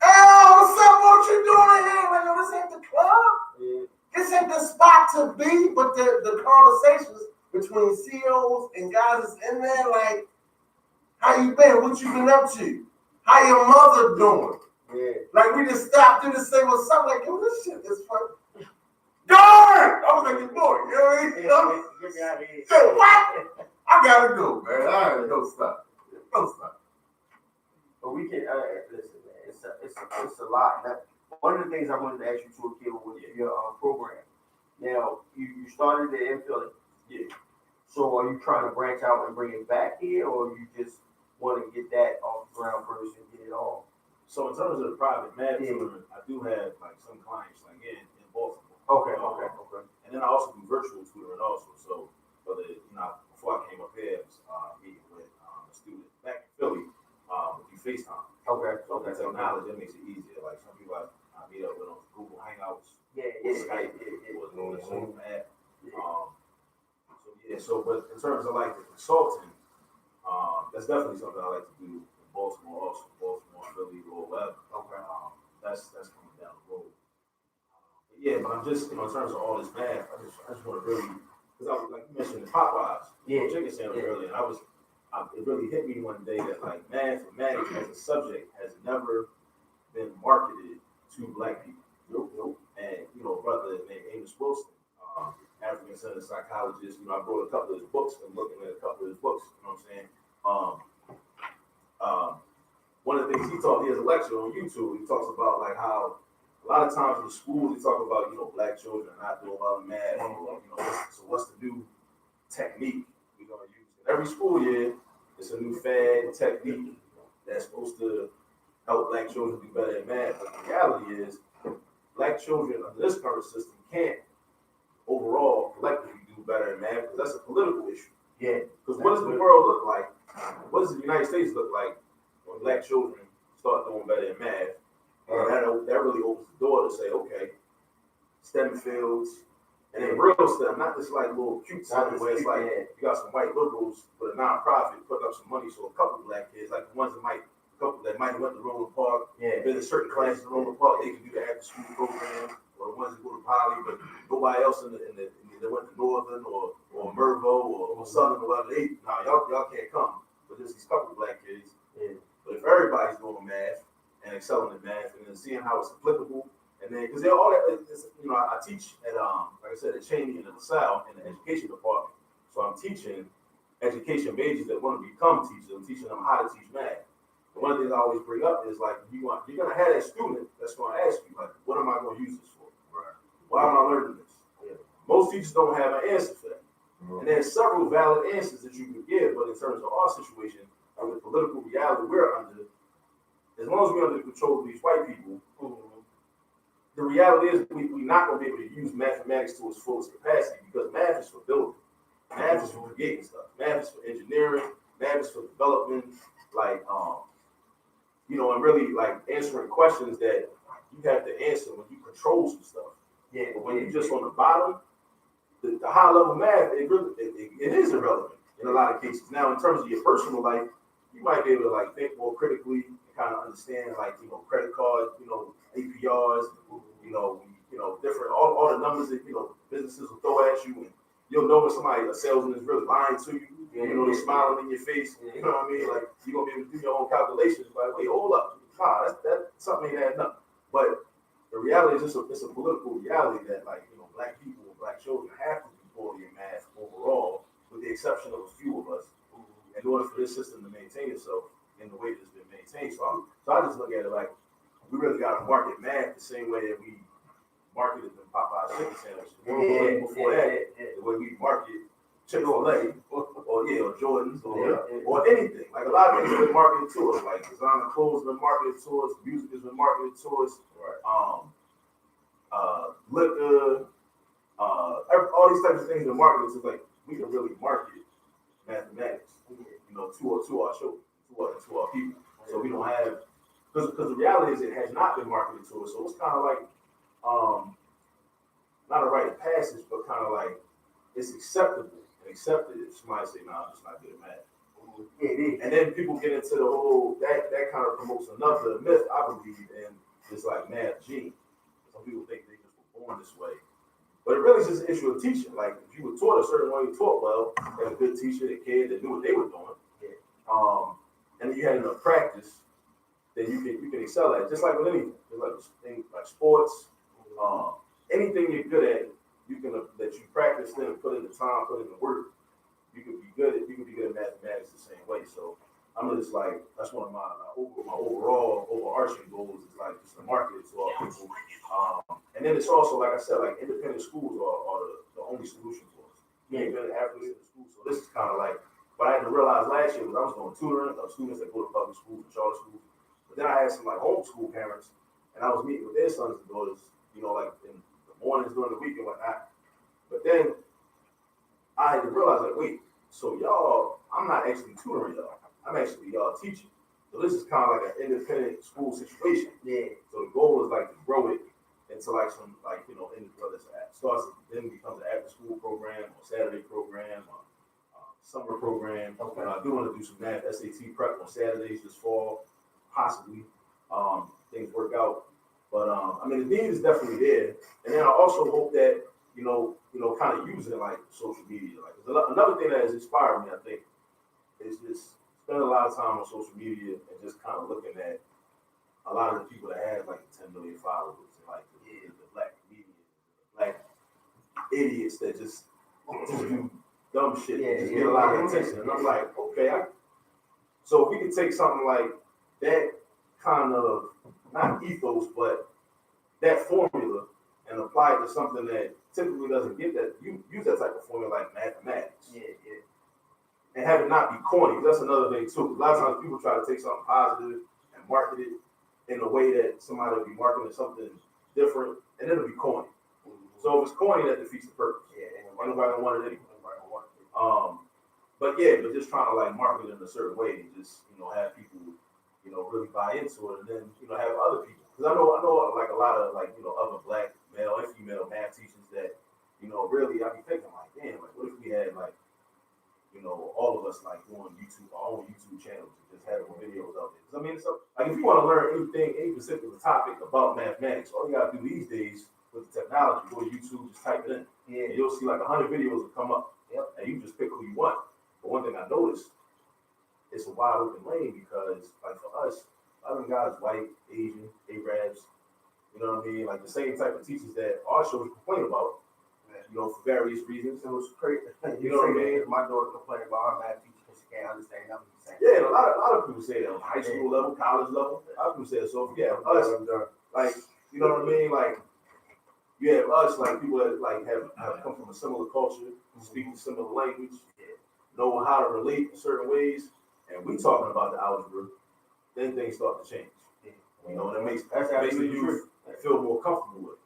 hey, what's up? What you doing here? Like, this ain't the club. Yeah. This ain't the spot to be. But the conversations between CEOs and guys that's in there, like, how you been? What you been up to? How your mother doing? Yeah. Like, we just stopped through to say what's up. Like, yo, this shit is fun. Darn! I was like, your boy, you know what I mean? Get me out of here. Say, what? I gotta go, man. I gotta go stop. Don't stop. But we can, listen, man, it's a lot. Now, one of the things I wanted to ask you to Akil was your program. Now, you started it in Philly. Yeah. So are you trying to branch out and bring it back here, or you just want to get that off the ground first and get it all? So in terms of the private math tutoring, I do have like some clients like in Baltimore. Okay. And then I also do virtual tutoring also. So before I came up here, I was meeting with a student back in Philly with FaceTime. Okay. So that technology, that makes it easier. Like some people I meet up with on Google Hangouts. Skype, or the Zoom app. But in terms of like the consulting, that's definitely something I like to do in Baltimore, also Baltimore, Philly, or whatever. Okay. That's coming down the road. But I'm just in terms of all this math, I just want to really, because I was like you mentioned the Popeyes, chicken sandwich earlier, and it really hit me one day that like mathematics as a subject has never been marketed to Black people. Nope. And brother named Amos Wilson, African Center psychologist. I brought a couple of his books and looking at a couple of his books. You know what I'm saying? One of the things he has a lecture on YouTube. He talks about like how a lot of times in the schools they talk about Black children not doing well in math. So what's the new technique we're gonna use? In every school year, it's a new fad technique that's supposed to help black children do better in math. But the reality is, black children under this current system can't overall collectively do better in math because that's a political issue. Yeah. Because what does the world look like? What does the United States look like when black children start doing better in math? And that really opens the door to say, okay, STEM fields, and then real STEM, not this like little cute something where it's like you got some white liberals with a nonprofit putting up some money so a couple black kids, like the ones that might went to Roland Park, been in certain classes in Roland Park, they can do the after school program, or the ones that go to Poly, but nobody else in the they went to Northern or Mervo or Southern or whatever. Y'all can't come, but just these couple black kids. Yeah. But if everybody's doing math and excelling in math and then seeing how it's applicable, and then because they're all that, I teach at like I said at Cheney and at LaSalle in the education department, so I'm teaching education majors that want to become teachers. I'm teaching them how to teach math. And one of the things I always bring up is like you're gonna have that student that's gonna ask you like, what am I gonna use this for? Right. Why am I learning this? Yeah. Most teachers don't have an answer for that. And there's several valid answers that you can give, but in terms of our situation, or the political reality we're under, as long as we're under the control of these white people, the reality is we're not going to be able to use mathematics to its fullest capacity because math is for building. Math is for creating stuff. Math is for engineering. Math is for development, and really like answering questions that you have to answer when you control some stuff. Yeah. But when you're just on the bottom, the high level math, it is irrelevant in a lot of cases. Now, in terms of your personal life, you might be able to like think more critically and kind of understand credit cards, APRs, different all the numbers that businesses will throw at you, and you'll know when a salesman is really lying to you. They're smiling in your face. You know what I mean? Like you're gonna be able to do your own calculations. Like, wait, hold up, that something ain't adding up. But the reality is, it's a political reality that black people and black children have to do poorly in math overall, with the exception of a few of us, in order for this system to maintain itself in the way that it's been maintained. So I just look at it like we really got to market math the same way that we marketed the Popeye chicken sandwich. Before that, the way we market Chick-fil-A or Jordans or anything. Like a lot of things have been marketed to us. Like designer clothes have been marketed to us. Music has been marketed to us. Right. Liquor, all these types of things are marketed to us. Like we can really market mathematics, to our children, to our people. So we don't have, because the reality is it has not been marketed to us. So it's kind of like, not a rite of passage, but kind of like it's acceptable and accepted if somebody say, "Nah, I'm just not good at math." And then people get into the whole that kind of promotes another myth I believe in. It's like math gene. Some people think they just were born this way. But it really is just an issue of teaching. Like if you were taught a certain way, you taught well, you had a good teacher, a kid that knew what they were doing, and you had enough practice, then you can excel at it. Just like with anything, just like things like sports, anything you're good at, that you practice and put in the time, put in the work, you can be good at mathematics the same way. So I'm just like that's one of my overall overarching goals is like just to market it to all people. And then it's also like I said, like independent schools are the only solution for us. You ain't been average in the school, so this is kind of like what I had to realize last year was I was doing tutoring of students that go to public schools and charter schools. But then I had some like homeschool parents, and I was meeting with their sons and daughters, like in the mornings during the week and whatnot. But then I had to realize, like, wait, so y'all, I'm not actually tutoring y'all. I'm actually y'all teaching. So this is kind of like an independent school situation. Yeah. So the goal is like to grow it into like some then becomes an after school program or Saturday program or summer program. Okay. And I do want to do some math SAT prep on Saturdays this fall, possibly. Things work out. But the need is definitely there. And then I also hope that, kind of using like social media. Like another thing that has inspired me, I think, is just spending a lot of time on social media and just kind of looking at a lot of the people that have like 10 million followers and like the black comedians, the black idiots that just do dumb shit and just get a lot of attention. And I'm like, okay, so if we could take something like that kind of, not ethos, but that formula and apply it to something that typically doesn't get that, use that type of formula like mathematics. Yeah. and have it not be corny. That's another thing too. A lot of times people try to take something positive and market it in a way that somebody will be marketing something different, and it'll be corny. So if it's corny, that defeats the purpose. Yeah, and nobody don't want it anyway. But just trying to like market it in a certain way and just have people really buy into it, and then have other people, because I know like a lot of like other black male and female math teachers that really I be thinking like, damn, like what if we had like all of us like doing YouTube, our own YouTube channels, and just having videos out there. 'Cause I mean, so like if you want to learn any particular topic about mathematics, all you gotta do these days with the technology, go to YouTube, just type it in, and you'll see like 100 videos will come up. Yep. And you just pick who you want. But one thing I noticed, it's a wide open lane because like for us, a lot of guys, white, Asian, Arabs, you know what I mean, like the same type of teachers that our shows complain about. For various reasons. It was crazy. You know what I mean? My daughter complained about her math teacher because she can't understand nothing he's saying. Yeah, and a lot of people say that on high school level, college level. A lot of people say that. So yeah, us, like, you know what I mean? Like, you have us, like people that like have come from a similar culture, speak a similar language, know how to relate in certain ways, and we talking about the algebra, then things start to change. And it makes the youth feel more comfortable with it.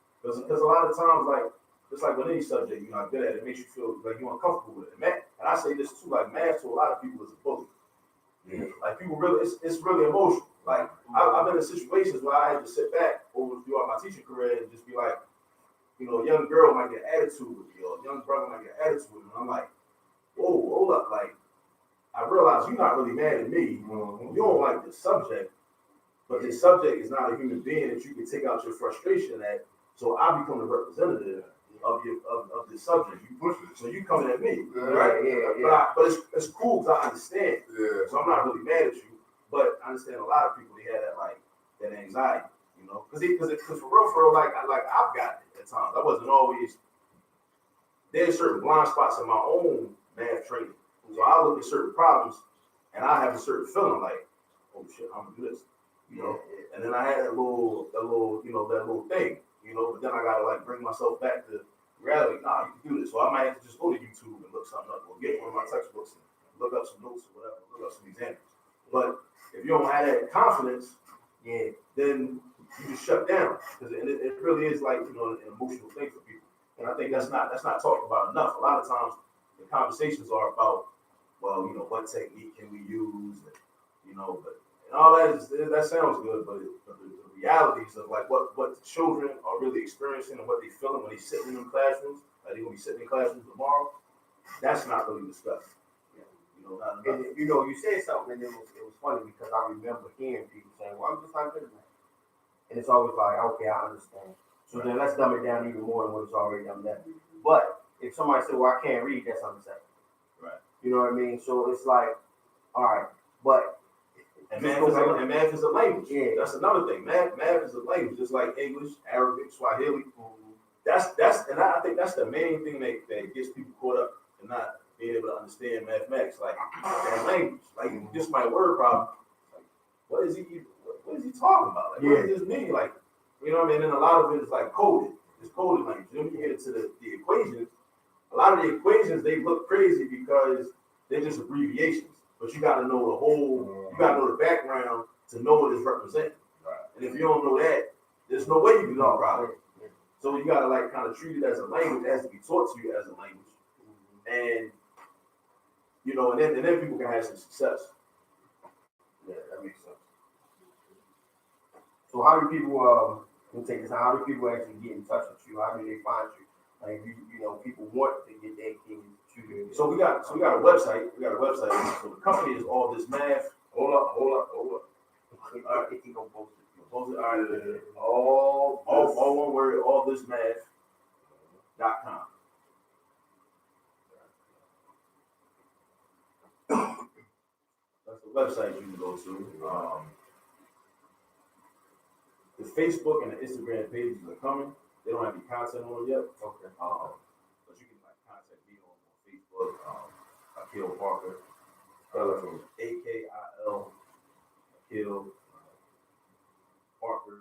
Because a lot of times, like, it's like with any subject you're not good at, it makes you feel like you're uncomfortable with it. And I say this too, like math to a lot of people is a bully. Yeah. Like people really, it's really emotional. Like I've been in situations where I had to sit back throughout my teaching career and just be like, a young girl might get attitude with me, or a young brother might get attitude with me. And I'm like, whoa, hold up. Like, I realize you're not really mad at me. You don't like the subject, but the subject is not a human being that you can take out your frustration at. So I become the representative of the subject. You push it, so you coming at me, right? Yeah. But it's cool because I understand. Yeah. So I'm not really mad at you, but I understand a lot of people they have that anxiety, because for real, like I've got it at times. I wasn't always. There's certain blind spots in my own math training, so I look at certain problems and I have a certain feeling like, oh shit, I'm gonna do this, And then I had that little thing, But then I gotta like bring myself back to reality. Nah, you can do this. So I might have to just go to YouTube and look something up, or get one of my textbooks and look up some notes or whatever, look up some examples. But if you don't have that confidence, then you just shut down, because it really is like an emotional thing for people. And I think that's not talked about enough. A lot of times the conversations are about, well, what technique can we use, but and all that sounds good, but the realities of like what the children are really experiencing and what they feeling when they sitting in them classrooms, like they're gonna be sitting in classrooms tomorrow, that's not really discussed. Not enough. And you said something, and it was funny because I remember hearing people saying, "Well, I'm just not good at that," and it's always like, "Okay, I understand." So then let's dumb it down even more than what it's already dumbed down. But if somebody said, "Well, I can't read," that's understandable. Right. You know what I mean? So it's like, all right, but and math is a language. Yeah. That's another thing. Math is a language, just like English, Arabic, Swahili. That's and I think that's the main thing that gets people caught up in not being able to understand mathematics, like that language. Like just my word problem. Like, what is he talking about? Like, what does this mean? Like, what I mean? And a lot of it is like coded. It's coded language. Then when you get into the equations, a lot of the equations they look crazy because they're just abbreviations. But you got to know the whole. You got to know the background to know what it's representing. Right. And if you don't know that, there's no way you can know about it. So you got to like kind of treat it as a language, as to be taught to you as a language, and and then people can have some success. Yeah, that makes sense. So how do people? We'll take this. How do people actually get in touch with you? How do they find you? Like people want to get their kids to. So we got a website. So the company is All This Math. Hold up. All right, you gonna post it. All right. All one word. AllThisMath.com. That's the website you can go to. The Facebook and the Instagram pages are coming. They don't have any content on it yet. Okay. But you can like contact me on Facebook. Akil Parker. AKIL. Akil Parker.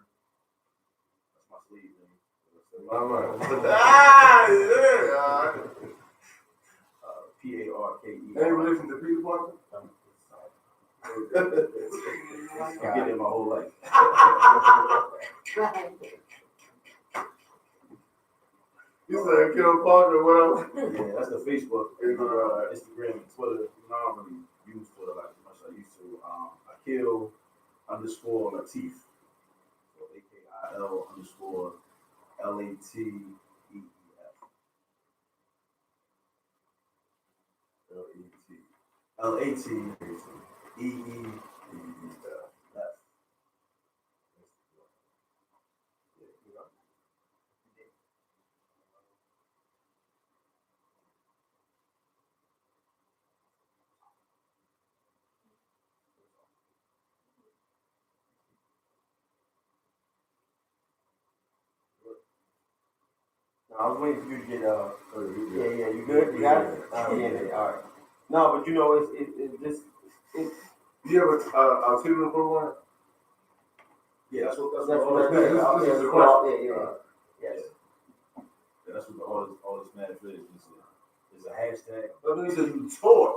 That's my sleeve name. All right. Parke. Any relation to Peter Parker? I'm getting it my whole life. You said Peter Parker, well. Yeah, that's the Facebook, Instagram, and Twitter. You know, I don't really use Twitter like as much as I used to. Akil underscore Latif. So AKIL underscore LATEEF. LATEEF. I was waiting for you to get yeah, you good? You got it? Yeah, all right. No, but you know, it's just, You have a children program? Yeah, that's what that's what This is the question. Yes. Yeah, that's what all this mad is. Is a hashtag. I think you said you taught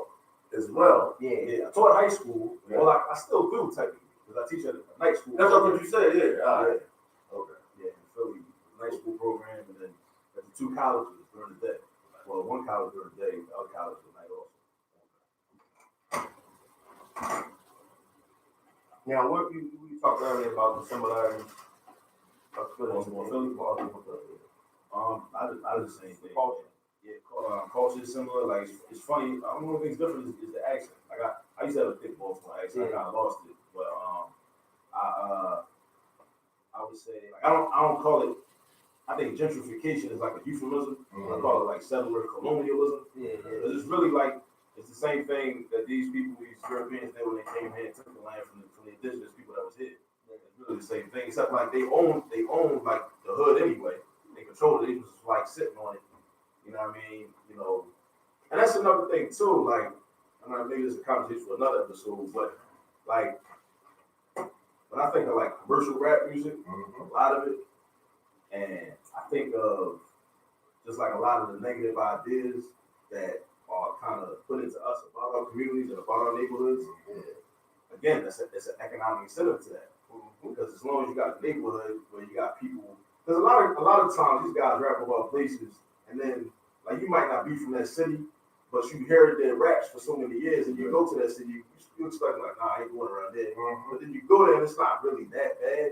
as well. Yeah. Yeah, I taught high school. Yeah. Well, I still do technically because I teach at a night school. That's what you said, yeah. All right. Okay. Yeah, in Philly, night school program, and then at the two colleges during the day. Well, one college during the day, the other college at night also. Now, what you talked earlier about the similarities of Philly and Philly? Philly. I did the same thing. Yeah, culture is similar. Like it's funny. I don't know if things different is the accent. Like I used to have a thick Baltimore accent. I kind of lost it, but I would say like I don't call it. I think gentrification is like a euphemism. I call it like settler colonialism. Yeah. It's really like it's the same thing that these people, these Europeans, did when they came here and took the land from the indigenous people that was here. It's really the same thing, except like they own like the hood anyway. They control it. They was like sitting on it. You know what I mean? You know, and that's another thing too. Like, I mean, maybe this is a conversation for another episode, but like when I think of like commercial rap music, a lot of it, and I think of just like a lot of the negative ideas that are kind of put into us about our communities and about our neighborhoods. Again, that's an economic incentive to that. Because as long as you got a neighborhood where you got people, because a lot of times these guys rap about places, and then like you might not be from that city, but you heard their raps for so many years, and you go to that city, you expect like, nah, I ain't going around there. But then you go there, and it's not really that bad.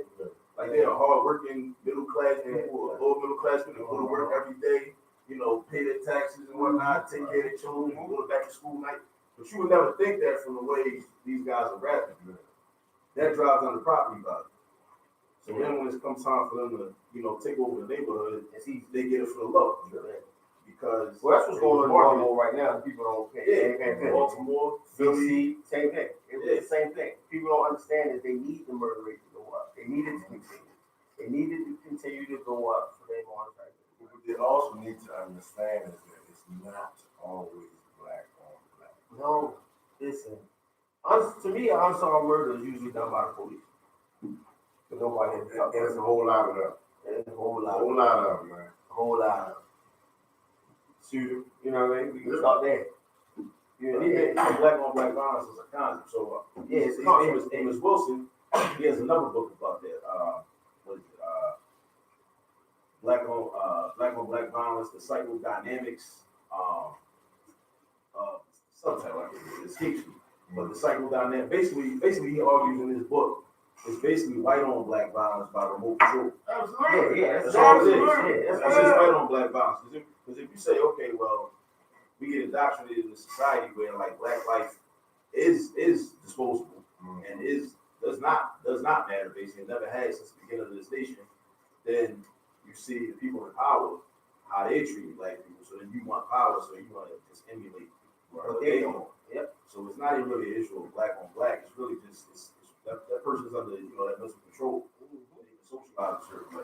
Like they're hardworking middle class people, or low middle class people, go to work every day, you know, pay their taxes and whatnot, take care of their children, go to back to school night. But you would never think that from the way these guys are rapping. That drives down the property value. So then when it comes time for them to, you know, take over the neighborhood, it's easy, they get it for the low. Because Well, that's what's going on in Baltimore right now. People don't pay. Yeah, They ain't paying. Baltimore, Philly, Same thing. It's the same thing. People don't understand that they need the murder rate to go up. They need it to continue. They need it to continue to go up so they won't try to. What they also need to understand is that it's not always black on black. No, listen. To me, unsolved murder is usually done by the police. But nobody has to There's a whole lot of them. There's a whole A lot. whole lot of them, man. A whole lot of shooter. You know what I mean? We can start there. You know, even black on black violence is a concept. So yeah, his name is Amos Wilson. He has another book about that. What is it? Black on black violence, the psychodynamics. Subtitle, I think it escapes me. But the psychodynamic, basically, he argues in his book, it's basically white on black violence by remote control. Absolutely. Yeah, That's all it is. Yeah, That's just white on black violence. Because if you say, okay, well, we get indoctrinated in a society where like black life is disposable and does not matter basically, never has since the beginning of this nation, then you see the people in power, how they treat black people. So then you want power, so you want to just emulate what they do. Yep. So it's not even really an issue of black on black. It's really just that person's under that mental control. They can socialize a certain way.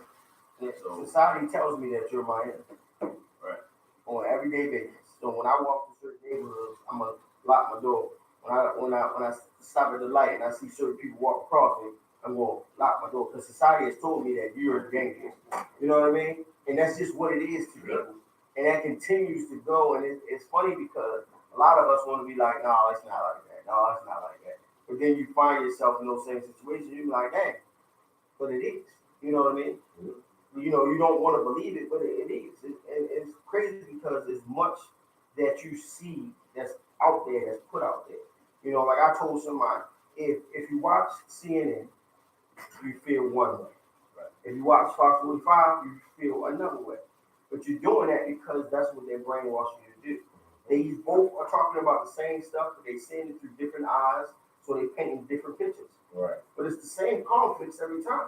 Yeah. So Society tells me that you're my enemy. Right. On an everyday basis. So when I walk through certain neighborhoods, I'm gonna lock my door. When I stop at the light and I see certain people walk across me, I'm gonna lock my door because society has told me that you're dangerous. You know what I mean? And that's just what it is to people. And that continues to go. And it's funny because A lot of us want to be like, no, it's not like that. No, it's not like that. But then you find yourself in those same situations. You're like, hey, but it is. You know what I mean? You know, you don't want to believe it, but it is. And it's crazy because there's much that you see that's out there, that's put out there. You know, like I told somebody, if you watch CNN, you feel one way. Right? If you watch Fox 45, you feel another way. But you're doing that because that's what they're brainwashing you to do. They both are talking about the same stuff, but they're seeing it through different eyes, so they're painting different pictures. Right. But it's the same conflicts every time.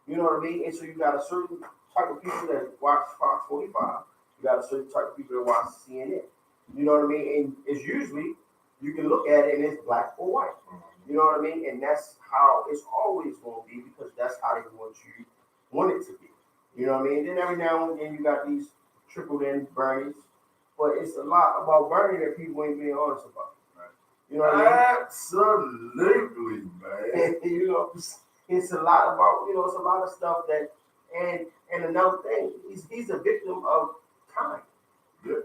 You know what I mean? And so you got a certain type of people that watch Fox 45. You got a certain type of people that watch CNN. You know what I mean? And it's usually, you can look at it and it's black or white. You know what I mean? And that's how it's always going to be because that's how they want it to be. You know what I mean? And then every now and then you got these trickled in Bernies. But it's a lot about Bernie that people ain't being honest about. Right? You know what I mean? Absolutely, man. You know, it's a lot about, you know, it's a lot of stuff that, and another thing, he's a victim of time. Yeah.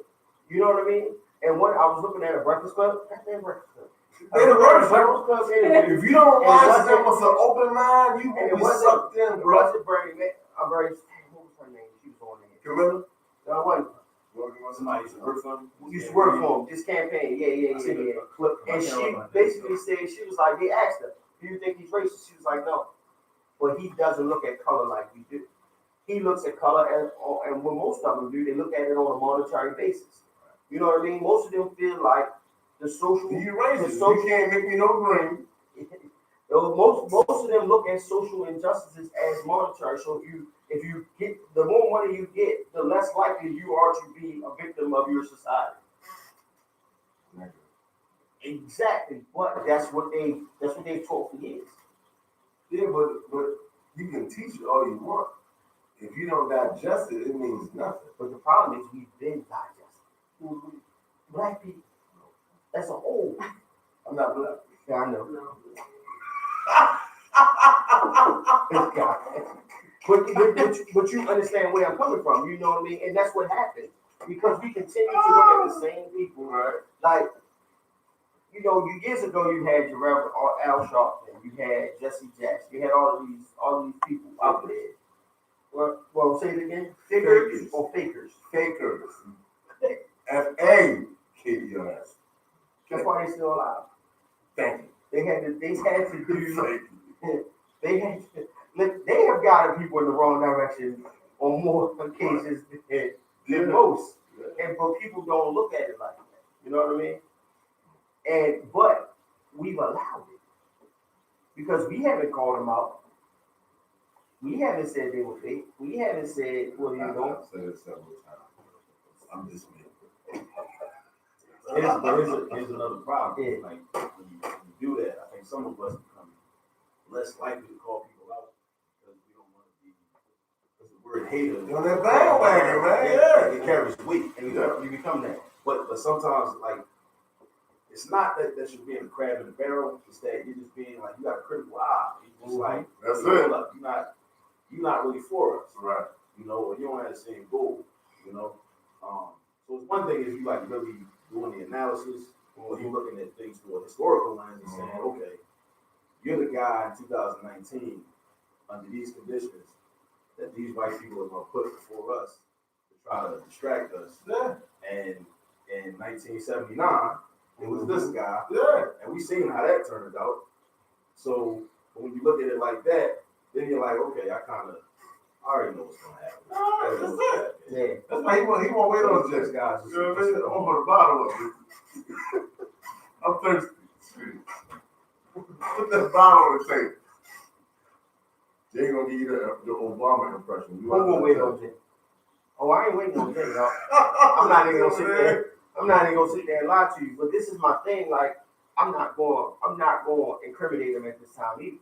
You know what I mean? And when I was looking at a Breakfast Club, goddamn Breakfast Club. They the worst. Interview. If you don't watch And them with an open mind, you and will be sucked in, it bro. wasn't Bernie, man. What was her name? She was on there. Camilla? No, it wasn't. Somebody used to work for him. Used to work for him. This campaign, yeah. And she basically said, she was like, they asked her, do you think he's racist? She was like, no. But he doesn't look at color like we do. He looks at color, and what most of them do, they look at it on a monetary basis. You know what I mean? Most of them feel like the social. You racist. You can't make me no green. Most of them look at social injustices as monetary. So if you get, the more money you get, the less likely you are to be a victim of your society. Exactly, but that's what they taught for years. Yeah, but you can teach it all you want. If you don't digest it, it means nothing. But the problem is we've been digested. Black people, as a whole. I'm not black. Yeah, I know. No. but you understand where I'm coming from, you know what I mean? And that's what happened. Because we continue to look at the same people, Right. like, you know, years ago you had Jarrell or Al Sharpton, you had Jesse Jackson, you had all these people out there. Well, say it again. Figures or fakers? Fakers. F-A-K-E-R-S. That's why they still alive. Thank you. They had to do. Thank you. They have guided people in the wrong direction on more occasions than most. But people don't look at it like that. You know what I mean? But we've allowed it because we haven't called them out. We haven't said they were fake. We haven't said what you know. I've said it several times. I'm just me. Here's another problem. Yeah. Like when you do that, I think some of us become less likely to call people out because we don't want to be. Because the word hater On that bandwagon, man. Yeah, it carries weight, and You become that. But sometimes like it's not that you're being a crab in the barrel. It's that you're just being like you got a critical eye. You're just like That's hold it. up, you're not really for us, Right. you know, or you don't have the same goal, you know. So it's one thing if you like really doing the analysis, or you're looking at things through a historical lens and saying, okay, you're the guy in 2019 under these conditions that these white people are going to put before us to try to distract us. Yeah. And in 1979, it was this guy, Yeah. and we seen how that turned out. So when you look at it like that, then you're like, okay, I already know what's gonna happen. That's it. Yeah. That's why he won't wait on This this. guy's You know what I mean? I'm gonna put a bottle of it. I'm thirsty. Put that bottle on the table. Jay gonna give you the Obama impression. Who gonna wait on Jay? Oh, I ain't waiting on Jay, y'all. I'm not even gonna sit there. I'm not even gonna sit there and lie to you. But this is my thing. Like, I'm not going to incriminate him at this time either.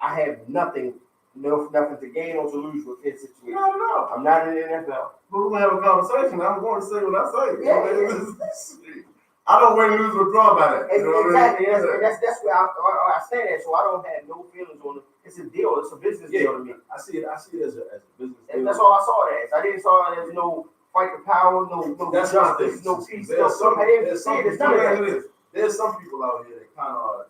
I have nothing to gain or to lose with his situation. No. I'm not in the NFL. But we're gonna have a conversation. I'm going to say what I say. Yeah. I don't win, lose, or draw by that. You know what Exactly. I mean? That's where I stand at. So I don't have no feelings on it. It's a deal. It's a business deal to me. I see it as a business deal. And that's all I saw it as. I didn't saw it as no fight the power, no That's my justice, thing. no peace, There's some it's none of that. there's some people out here that kind of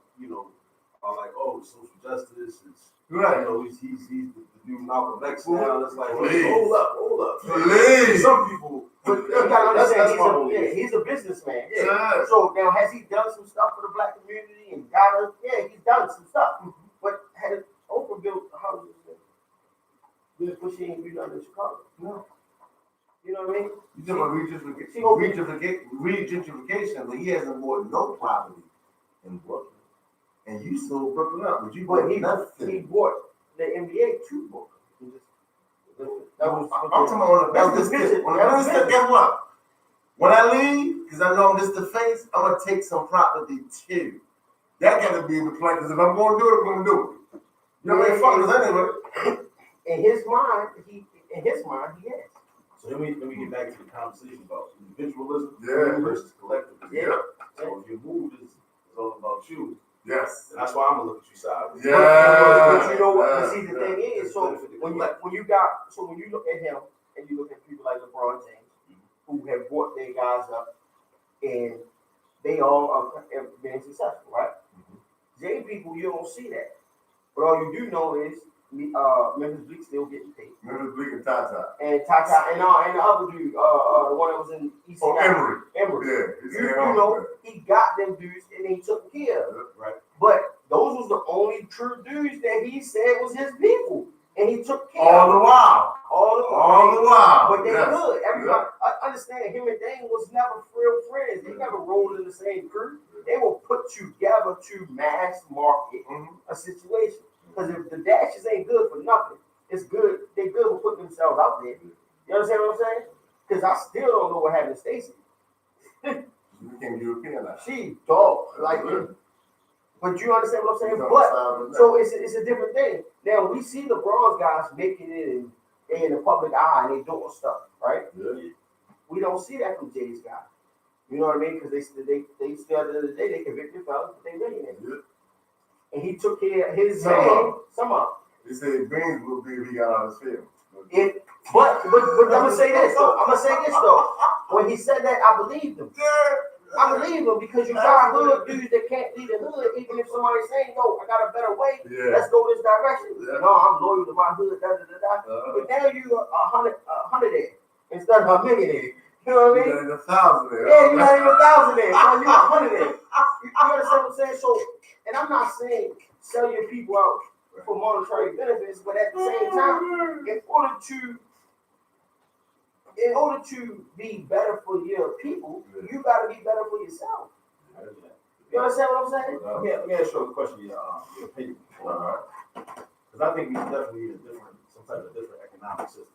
are like, oh, social justice is Right. he's the new Malcolm X Well, now. It's like, please. hold up. Please. Some people, But you gotta understand, my only he's a businessman. Yeah. So now, has he done some stuff for the black community and got us? Yeah, he's done some stuff. But had Oprah built houses, but she ain't do nothing in Chicago. No. You know what I mean? You talking about regentrification, but he hasn't bought no property in Brooklyn. And you sold Brooklyn up, but you bought nothing. He bought the NBA to Brooklyn. I'm talking about that's the business. Guess what? When I leave, because I know I'm just the face, I'm gonna take some property too. That gotta be in the plan. Because if I'm gonna do it, I'm gonna do it. You know what I mean? Fuck us anyway. In his mind, he has. So let me get back to the conversation about individualism versus collectivism. Yeah. So if your mood is all about you, Yes. then that's why I'm gonna look at you sideways. Yeah. But you know what? But see, the thing is, so when you look at him and you look at people like LeBron James, who have brought their guys up, and they all have been successful, right? J people, you don't see that, but all you do know is Memphis Bleak still getting paid. Memphis Bleak and Tata. And Tata and the other dude, the one that was in ECI. Oh, Emory. Yeah. Yeah. You know, he got them dudes and he took care of them. Right. But those was the only true dudes that he said was his people. And he took care All of the them. while. All the while. But they Yes. good. Everybody understand him and Dane was never real friends. They never rolled in the same crew. They were put together to mass market a situation. Because if the dashes ain't good for nothing, it's good. They good for putting themselves out there. You understand what I'm saying? Because I still don't know what happened to Stacy. You became European now. She dog like him. But you understand what I'm saying? But so it's a different thing. Now we see the bronze guys making it in the public eye and they doing stuff, right? Yeah. We don't see that from Jay's guy. You know what I mean? Because they still at the end of the day they convicted fellas, but they millionaires. Yeah. And he took care of his man. Some of them. He said Beans will be if he got on his field. But I'm gonna say this though. When he said that, I believed him. I believe him because you got hood dudes that can't lead the hood, even if somebody's saying, "Yo, I got a better way. Let's go this direction." Yeah. No, I'm loyal to my hood. But now you a hundred instead of a millionaire. You know what I mean? You're not even 1,000 there. Yeah, you're not even 1,000 there. So you're 100 there. You understand what I'm saying? So, and I'm not saying sell your people out for monetary benefits, but at the same time, in order to be better for your people, you got to be better for yourself. You understand what I'm saying? Let me ask you a question. Your opinion, because I think we definitely need some type of different economic system.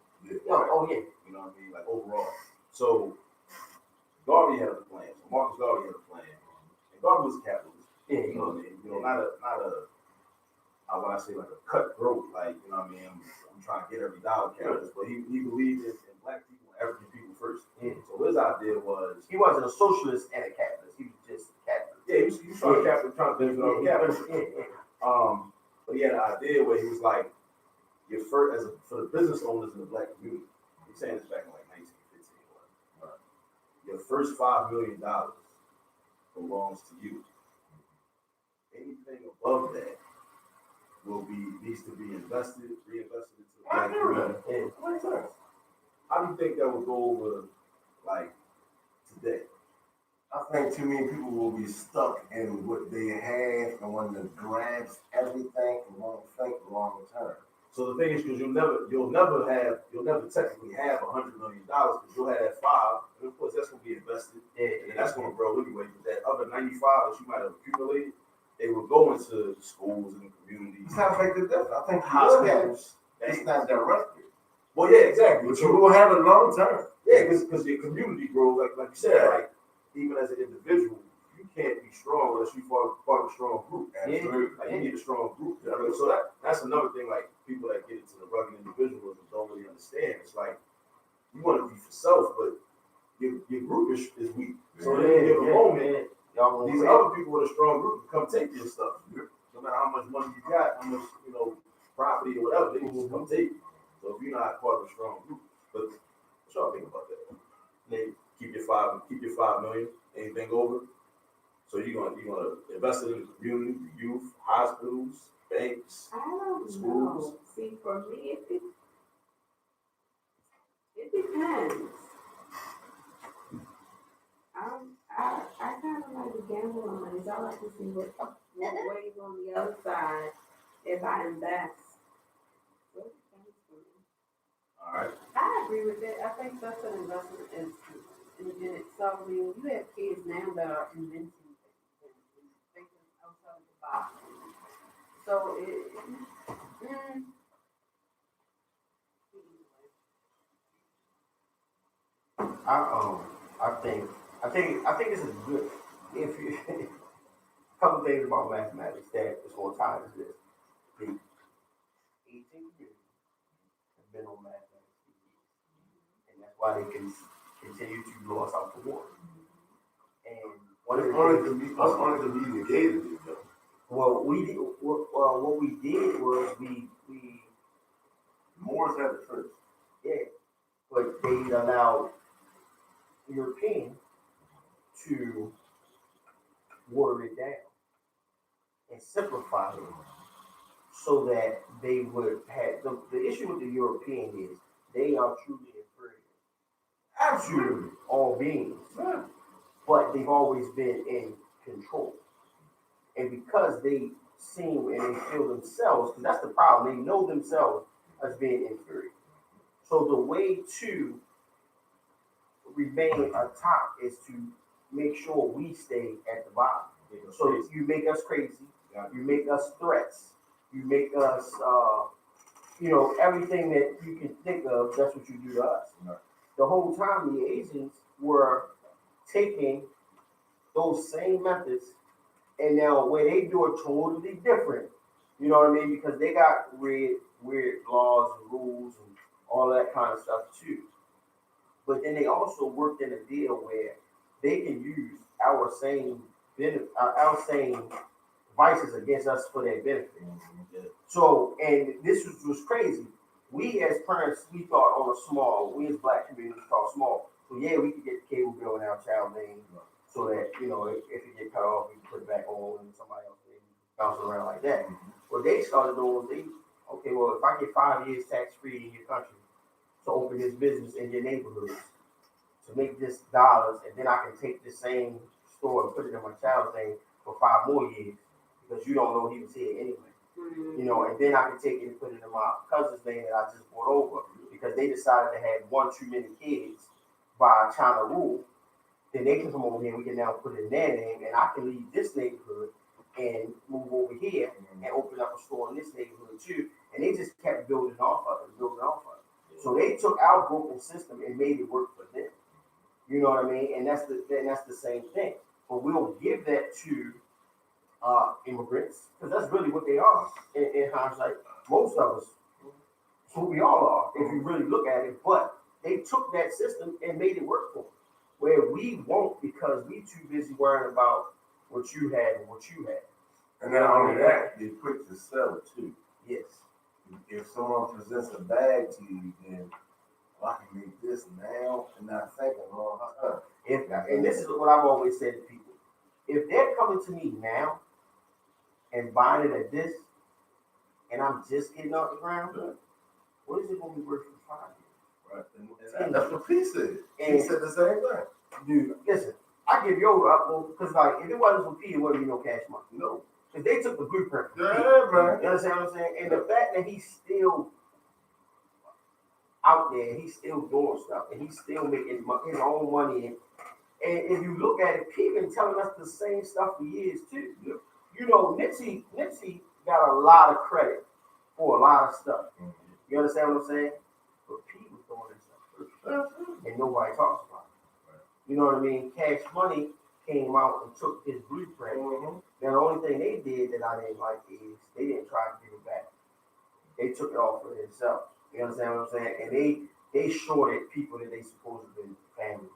Oh yeah. You know what I mean? Like overall. So Garvey had a plan. So Marcus Garvey had a plan. And Garvey was a capitalist. Yeah. You know what I mean? You know, not a when I say like a cutthroat, like, you know what I mean? I'm trying to get every dollar capitalist, but he believed in black people and African people first. Yeah. So his idea was he wasn't a socialist and a capitalist. He was just a capitalist. Yeah, he was trying to benefit all the capitalists. But he had an idea where he was like, for the business owners in the black community, I'm saying this back in like 1915 or whatever. Your first $5 million belongs to you. Anything above that needs to be reinvested into the black community. How do you think that would go over like today? I think too many people will be stuck in what they have and want to grasp everything and won't think long term. So the thing is, because you'll never technically have $100 million because you'll have that 5, and of course that's going to be invested, and that's going to grow anyway. But that other 95 that you might have accumulated, they will go into schools and communities. It's not make the difference. I think hospitals. It's not directed. Well, yeah, exactly. But you will have it long term. Yeah, because your community grows, like you said, like even as an individual, you can't be strong unless you part of a strong group. Absolutely. Like you need a strong group. I mean, so that's another thing. Like people that get into the rugged individualism don't really understand. It's like you want to be for self, but your group is weak. So then in a moment, these other people with a strong group can come take your stuff. No matter how much money you got, how much property or whatever, they can just come take it. So if you're not part of a strong group, but what y'all think about that? keep your 5 million, anything over. So you're gonna invest it in the community, the youth, hospitals, banks. I don't Schools. know. See, for me, it depends. I kind of like to gamble on it. I like to see what ways on the other side if I invest. So it depends for me. All right. I agree with that. I think that's an investment in itself. I mean, you have kids now that are inventing things and thinking outside the box. So I think it's a good, if you, a couple things about mathematics that is going to tie into this. The 18th community has been on mathematics for years, and that's why they can continue to blow us out the water. And one of the things, Us only the media gave it, though. well, what we did was we Morris had the first. yeah, but they allowed European to water it down and simplify it so that they would have the issue with the European is they are truly inferior to all beings, but they've always been in control. And because they seem and they feel themselves, because that's the problem, they know themselves as being inferior. So the way to remain atop is to make sure we stay at the bottom. So you make us crazy, you make us threats, you make us, everything that you can think of, that's what you do to us. Right. The whole time the Asians were taking those same methods, and now where they do it totally different, you know what I mean? Because they got weird laws and rules and all that kind of stuff too. But then they also worked in a deal where they can use our same our same vices against us for their benefit. Yeah. So, and this was crazy. We as parents, we thought on a small, we as black communities thought small. So yeah, we could get the cable bill in our child name so that, if it get cut off, we can put it back on and somebody else maybe bounce around like that. What they started doing was okay, well, if I get 5 years tax free in your country to open this business in your neighborhoods, to make this dollars, and then I can take the same store and put it in my child's name for 5 more years because you don't know he was here anyway. And then I can take it and put it in my cousin's name that I just brought over because they decided to have one too many kids by China rule. Then they can come over here, we can now put it in their name, and I can leave this neighborhood and move over here and open up a store in this neighborhood too. And they just kept building off of it. So they took our broken system and made it work for them. You know what I mean? And that's the same thing. But we'll give that to immigrants because that's really what they are in hindsight. Most of us, it's who we all are if you really look at it. But they took that system and made it work for them. Where we won't because we too busy worrying about what you had and what you had. And not only that, they're quick to sell it too. Yes. If someone presents a bag to you, then I can make this now and not thinking, And this is what I've always said to people. If they're coming to me now and buying it at this, and I'm just getting off the ground, what is it going to be worth for 5 years? Right. And that's what P said. And He said the same thing. Dude, listen, I give you over because if it wasn't for P, it wouldn't be no cash money. No. Because they took the blueprint from P. Man. You understand what I'm saying? And the fact that he's still out there, he's still doing stuff, and he's still making his own money. And if you look at it, P been telling us the same stuff for years too. Nipsey got a lot of credit for a lot of stuff. You understand what I'm saying? But P was doing this stuff first, and nobody talks about it. You know what I mean? Cash Money came out and took his blueprint. Now the only thing they did that I didn't like is they didn't try to give it back. They took it all for themselves. You understand what I'm saying? And they shorted people that they supposed to be family,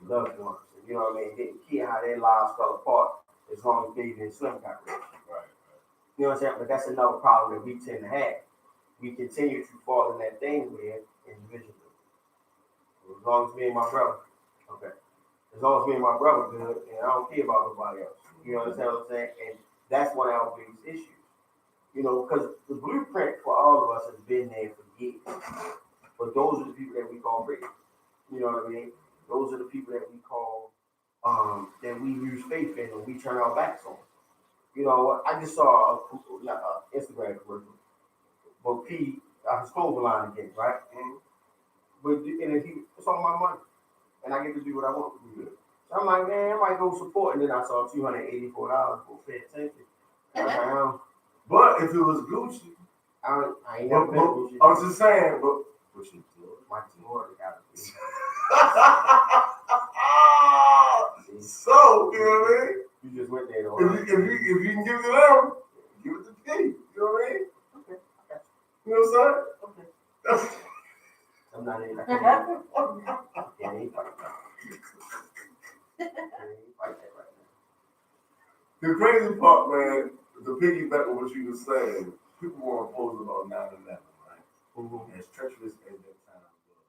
loved ones. And you know what I mean? They didn't care how their lives fell apart as long as Baby and Slim got rich. Right. You know what I'm saying? But that's another problem that we tend to have. We continue to fall in that thing where individually. As long as me and my brother. Okay. As long as me and my brother good, and I don't care about nobody else. You understand what I'm saying? And that's one of our biggest issues. You know, because the blueprint for all of us has been there for years. But those are the people that we call great. You know what I mean? Those are the people that we call that we use faith in and we turn our backs on. You know, I just saw a Instagram commercial. But his clothing line again, right? But and it's all my money, and I get to do what I want to do. So I'm like, man, I might go support. And then I saw $284 for pay attention. But if it was Gucci, I ain't never been Gucci. I was just saying, but Gucci, My Lord, got to be. So, you know what I mean? You just went there, though. If you can give it to them, give it to P. You know what I mean? Okay, I got you. You know what I'm saying? Okay. I'm not in. I can't even fight that. I can't even fight that right now. The crazy part, man, the piggyback of what you were saying, people want to post about 9/11, right? Mm-hmm. As treacherous as that time was.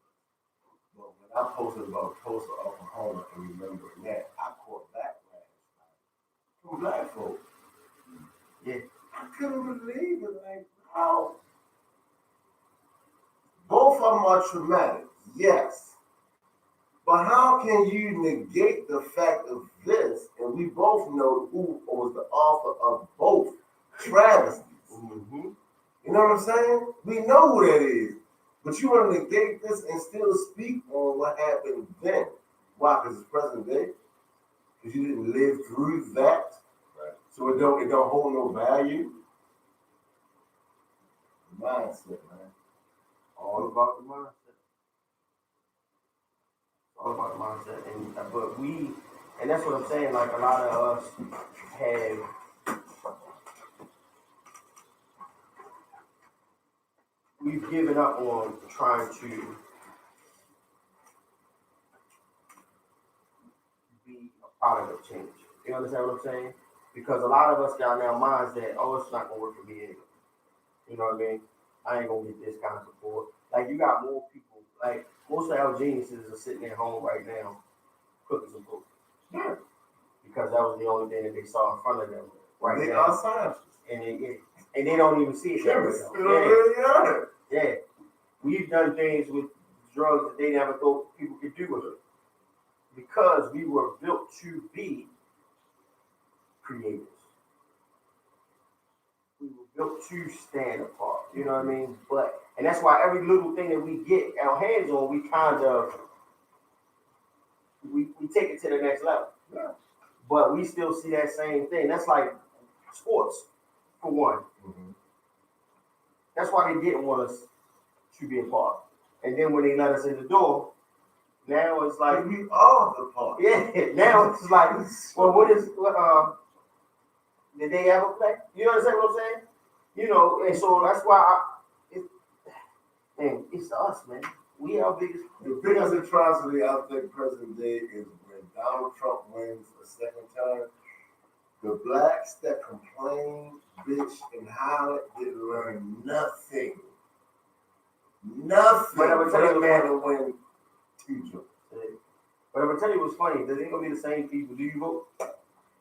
But when I posted about Tulsa, Oklahoma, and remembering that, I caught backlash from black folks. Yeah. I couldn't believe it. Like, how? Both of them are traumatic, yes. But how can you negate the fact of this? And we both know who was the author of both travesties. Mm-hmm. You know what I'm saying? We know who that is. But you want to negate this and still speak on what happened then. Why? Because it's present day? Because you didn't live through that? Right. So it don't hold no value? The mindset, man. All about the mindset. All about the mindset. And that's what I'm saying. Like a lot of us we've given up on trying to be a product of change. You understand what I'm saying? Because a lot of us got in our minds that, oh, it's not gonna work for me anyway. You know what I mean? I ain't gonna get this kind of support. Like you got more people, like most of our geniuses are sitting at home right now cooking some food. Yeah. Because that was the only thing that they saw in front of them right They now. are scientists. And they don't even see it that way. Chemists. Yeah. We've done things with drugs that they never thought people could do with it. Because we were built to be creators. We were built to stand apart. You know what I mean? And that's why every little thing that we get our hands on, we kind of we take it to the next level. Yeah. But we still see that same thing. That's like sports, for one. Mm-hmm. That's why they didn't want us to be a part. And then when they let us in the door, now it's like we are the part. Yeah, now it's like, well, did they ever play? You understand what I'm saying? You know, and so that's why it's us, man. We are biggest. The biggest atrocity I think present day is when Donald Trump wins a second time. The blacks that complain, bitch, and holler didn't learn nothing. Nothing. But I would tell you, man to win two jobs. But I'm gonna tell you what's funny. There's gonna be the same people. Do you vote?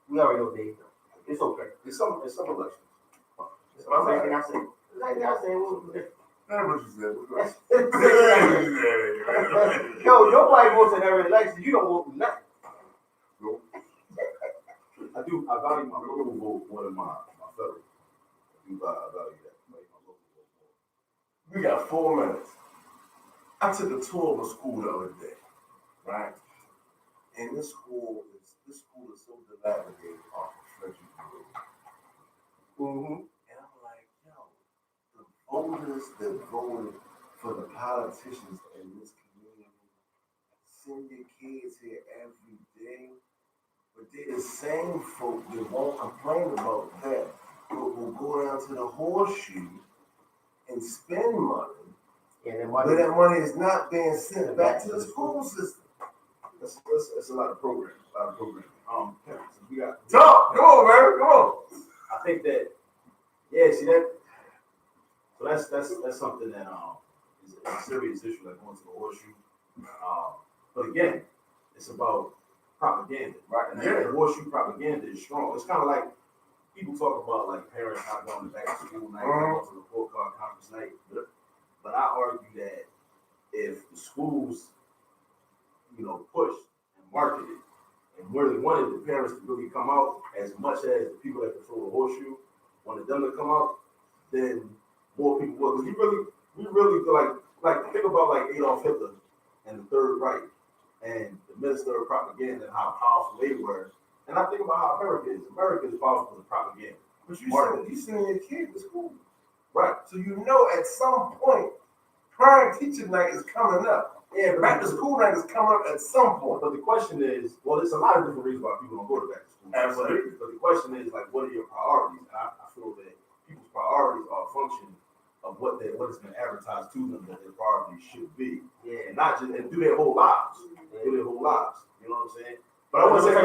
We already know they don't. It's okay. It's some elections. It's the same thing I say. The same thing I say. That's what you said. Yo, nobody votes in every election. You don't vote for nothing. Nope. I value my local vote more than my federal. I value that. My local vote more. We got 4 minutes. I took a tour of a school the other day, right? And this school is so dilapidated off of Frederick Road. Mm-hmm. And I'm like, yo, the voters that voted for the politicians in this community send your kids here every day, but they're the same folk that won't complain about that, but will go down to the horseshoe and spend money. Yeah, But that money is not being sent back to the school system. That's a lot of programming. Since we got Talk, come on, man, come on. I think that, see that. So that's something that is a serious issue, like going to the horseshoe. But again, it's about propaganda, right? And that horseshoe propaganda is strong. It's kind of like people talk about like parents not going back to school night, not going to the report card conference night. But I argue that if the schools, pushed and marketed and really wanted the parents to really come out as much as the people that control the horseshoe wanted them to come out, then more people would. Because we really like think about like Adolf Hitler and the Third Reich and the Minister of Propaganda and how powerful they were. And I think about how America is. America is powerful with propaganda. But you sending your kid to school. Right. So at some point, parent teacher night is coming up. Yeah, back to school night is coming up at some point. But the question is, well, there's a lot of different reasons why people don't go to back to school. Absolutely. But the question is, like, what are your priorities? And I feel that people's priorities are a function of what has been advertised to them that their priorities should be. Yeah. And not just and do their whole lives. Yeah. Do their whole lives. You know what I'm saying? But I want to say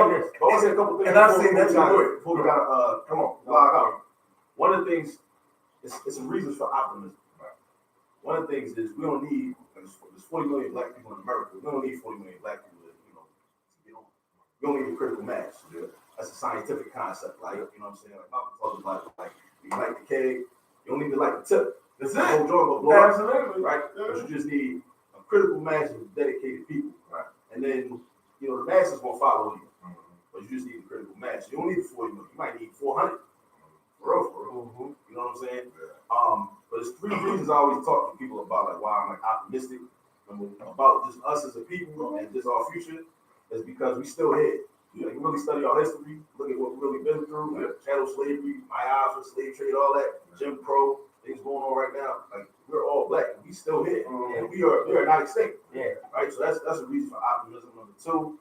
a couple things. And I've seen that too. Before we gotta come on, log out. One of the things, it's some reasons for optimism. Right. One of the things is we don't need. There's 40 million black people in America. We don't need 40 million black people to get on. We don't need a critical mass. That's a scientific concept. Like, you know what I'm saying? Like Malcolm talks about, like, you like the cake, you don't need to like the tip. That's it. The whole joint will blow up. Absolutely. Right? Yeah. But you just need a critical mass of dedicated people. Right. And then, the masses gonna follow you. But you just need a critical mass. You don't need 40 million. You might need 400. For real. You know what I'm saying? Yeah. But there's three reasons I always talk to people about, like, why I'm like optimistic about just us as a people and just our future is because we still here. Like, you really study our history, look at what we've really been through, chattel slavery, my eyes for slave trade, all that, Jim Crow, things going on right now. Like, we're all black, and we still here, and we are not extinct. Yeah. Right. So that's a reason for optimism. Number two,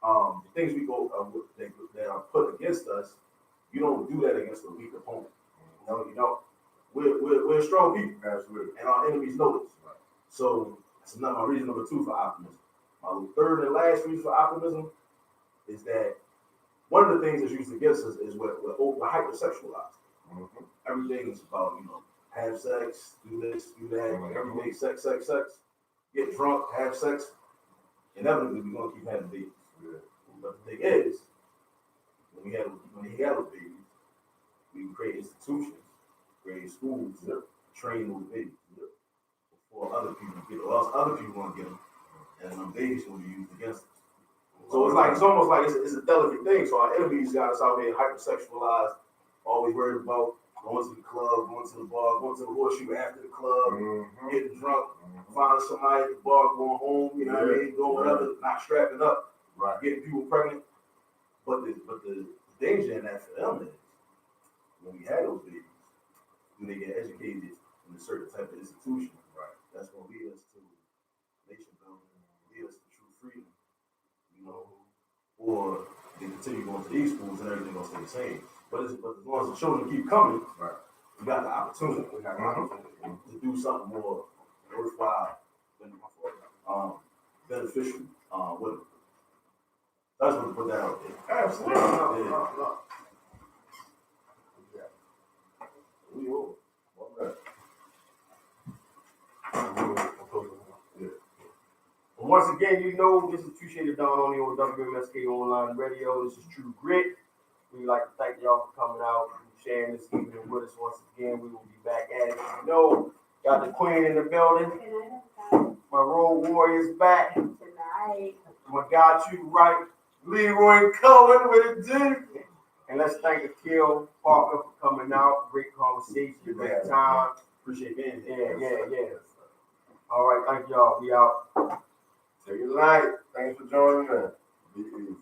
the things we go that are put against us, you don't do that against a weak opponent. No, you don't. We're strong people, absolutely, and our enemies know this. Right. So that's my reason number two for optimism. My third and last reason for optimism is that one of the things that's used against us is we're hypersexualized. Everything is about, have sex, do this, do that, everything sex, get drunk, have sex. Inevitably, we're gonna keep having babies. Yeah. But the thing is, when he had those babies, we create institutions, create schools, train those babies before other people get them, or else other people want to get them, and them babies will be used against us. So it's almost like it's a delicate thing. So our enemies got us out here hypersexualized, always worried about going to the club, going to the bar, going to the horseshoe after the club, getting drunk, finding somebody at the bar, going home, you know what I mean, doing whatever, not strapping up, getting people pregnant. But the danger in that for them is when we had those babies, when they get educated in a certain type of institution, that's going to lead us to nation building, lead us to true freedom, or they continue going to these schools and everything gonna stay the same. But as long as the children keep coming, we got the opportunity. We got the opportunity to do something more worthwhile, beneficial with them. I just want to put that out there. Absolutely. No. We will. And once again, this is True Shade of Dawn only on WMSK Online Radio. This is True Grit. We'd like to thank y'all for coming out and sharing this evening with us once again. We will be back at it. Got the Queen in the building. My Road Warriors back. Tonight. My Got You Right. Leroy Cohen with a D. And let's thank Akil Parker for coming out. Great conversation, great time. Appreciate being here. Yeah. All right, thank y'all. Be out. Take it light. Thanks for joining us. Be easy.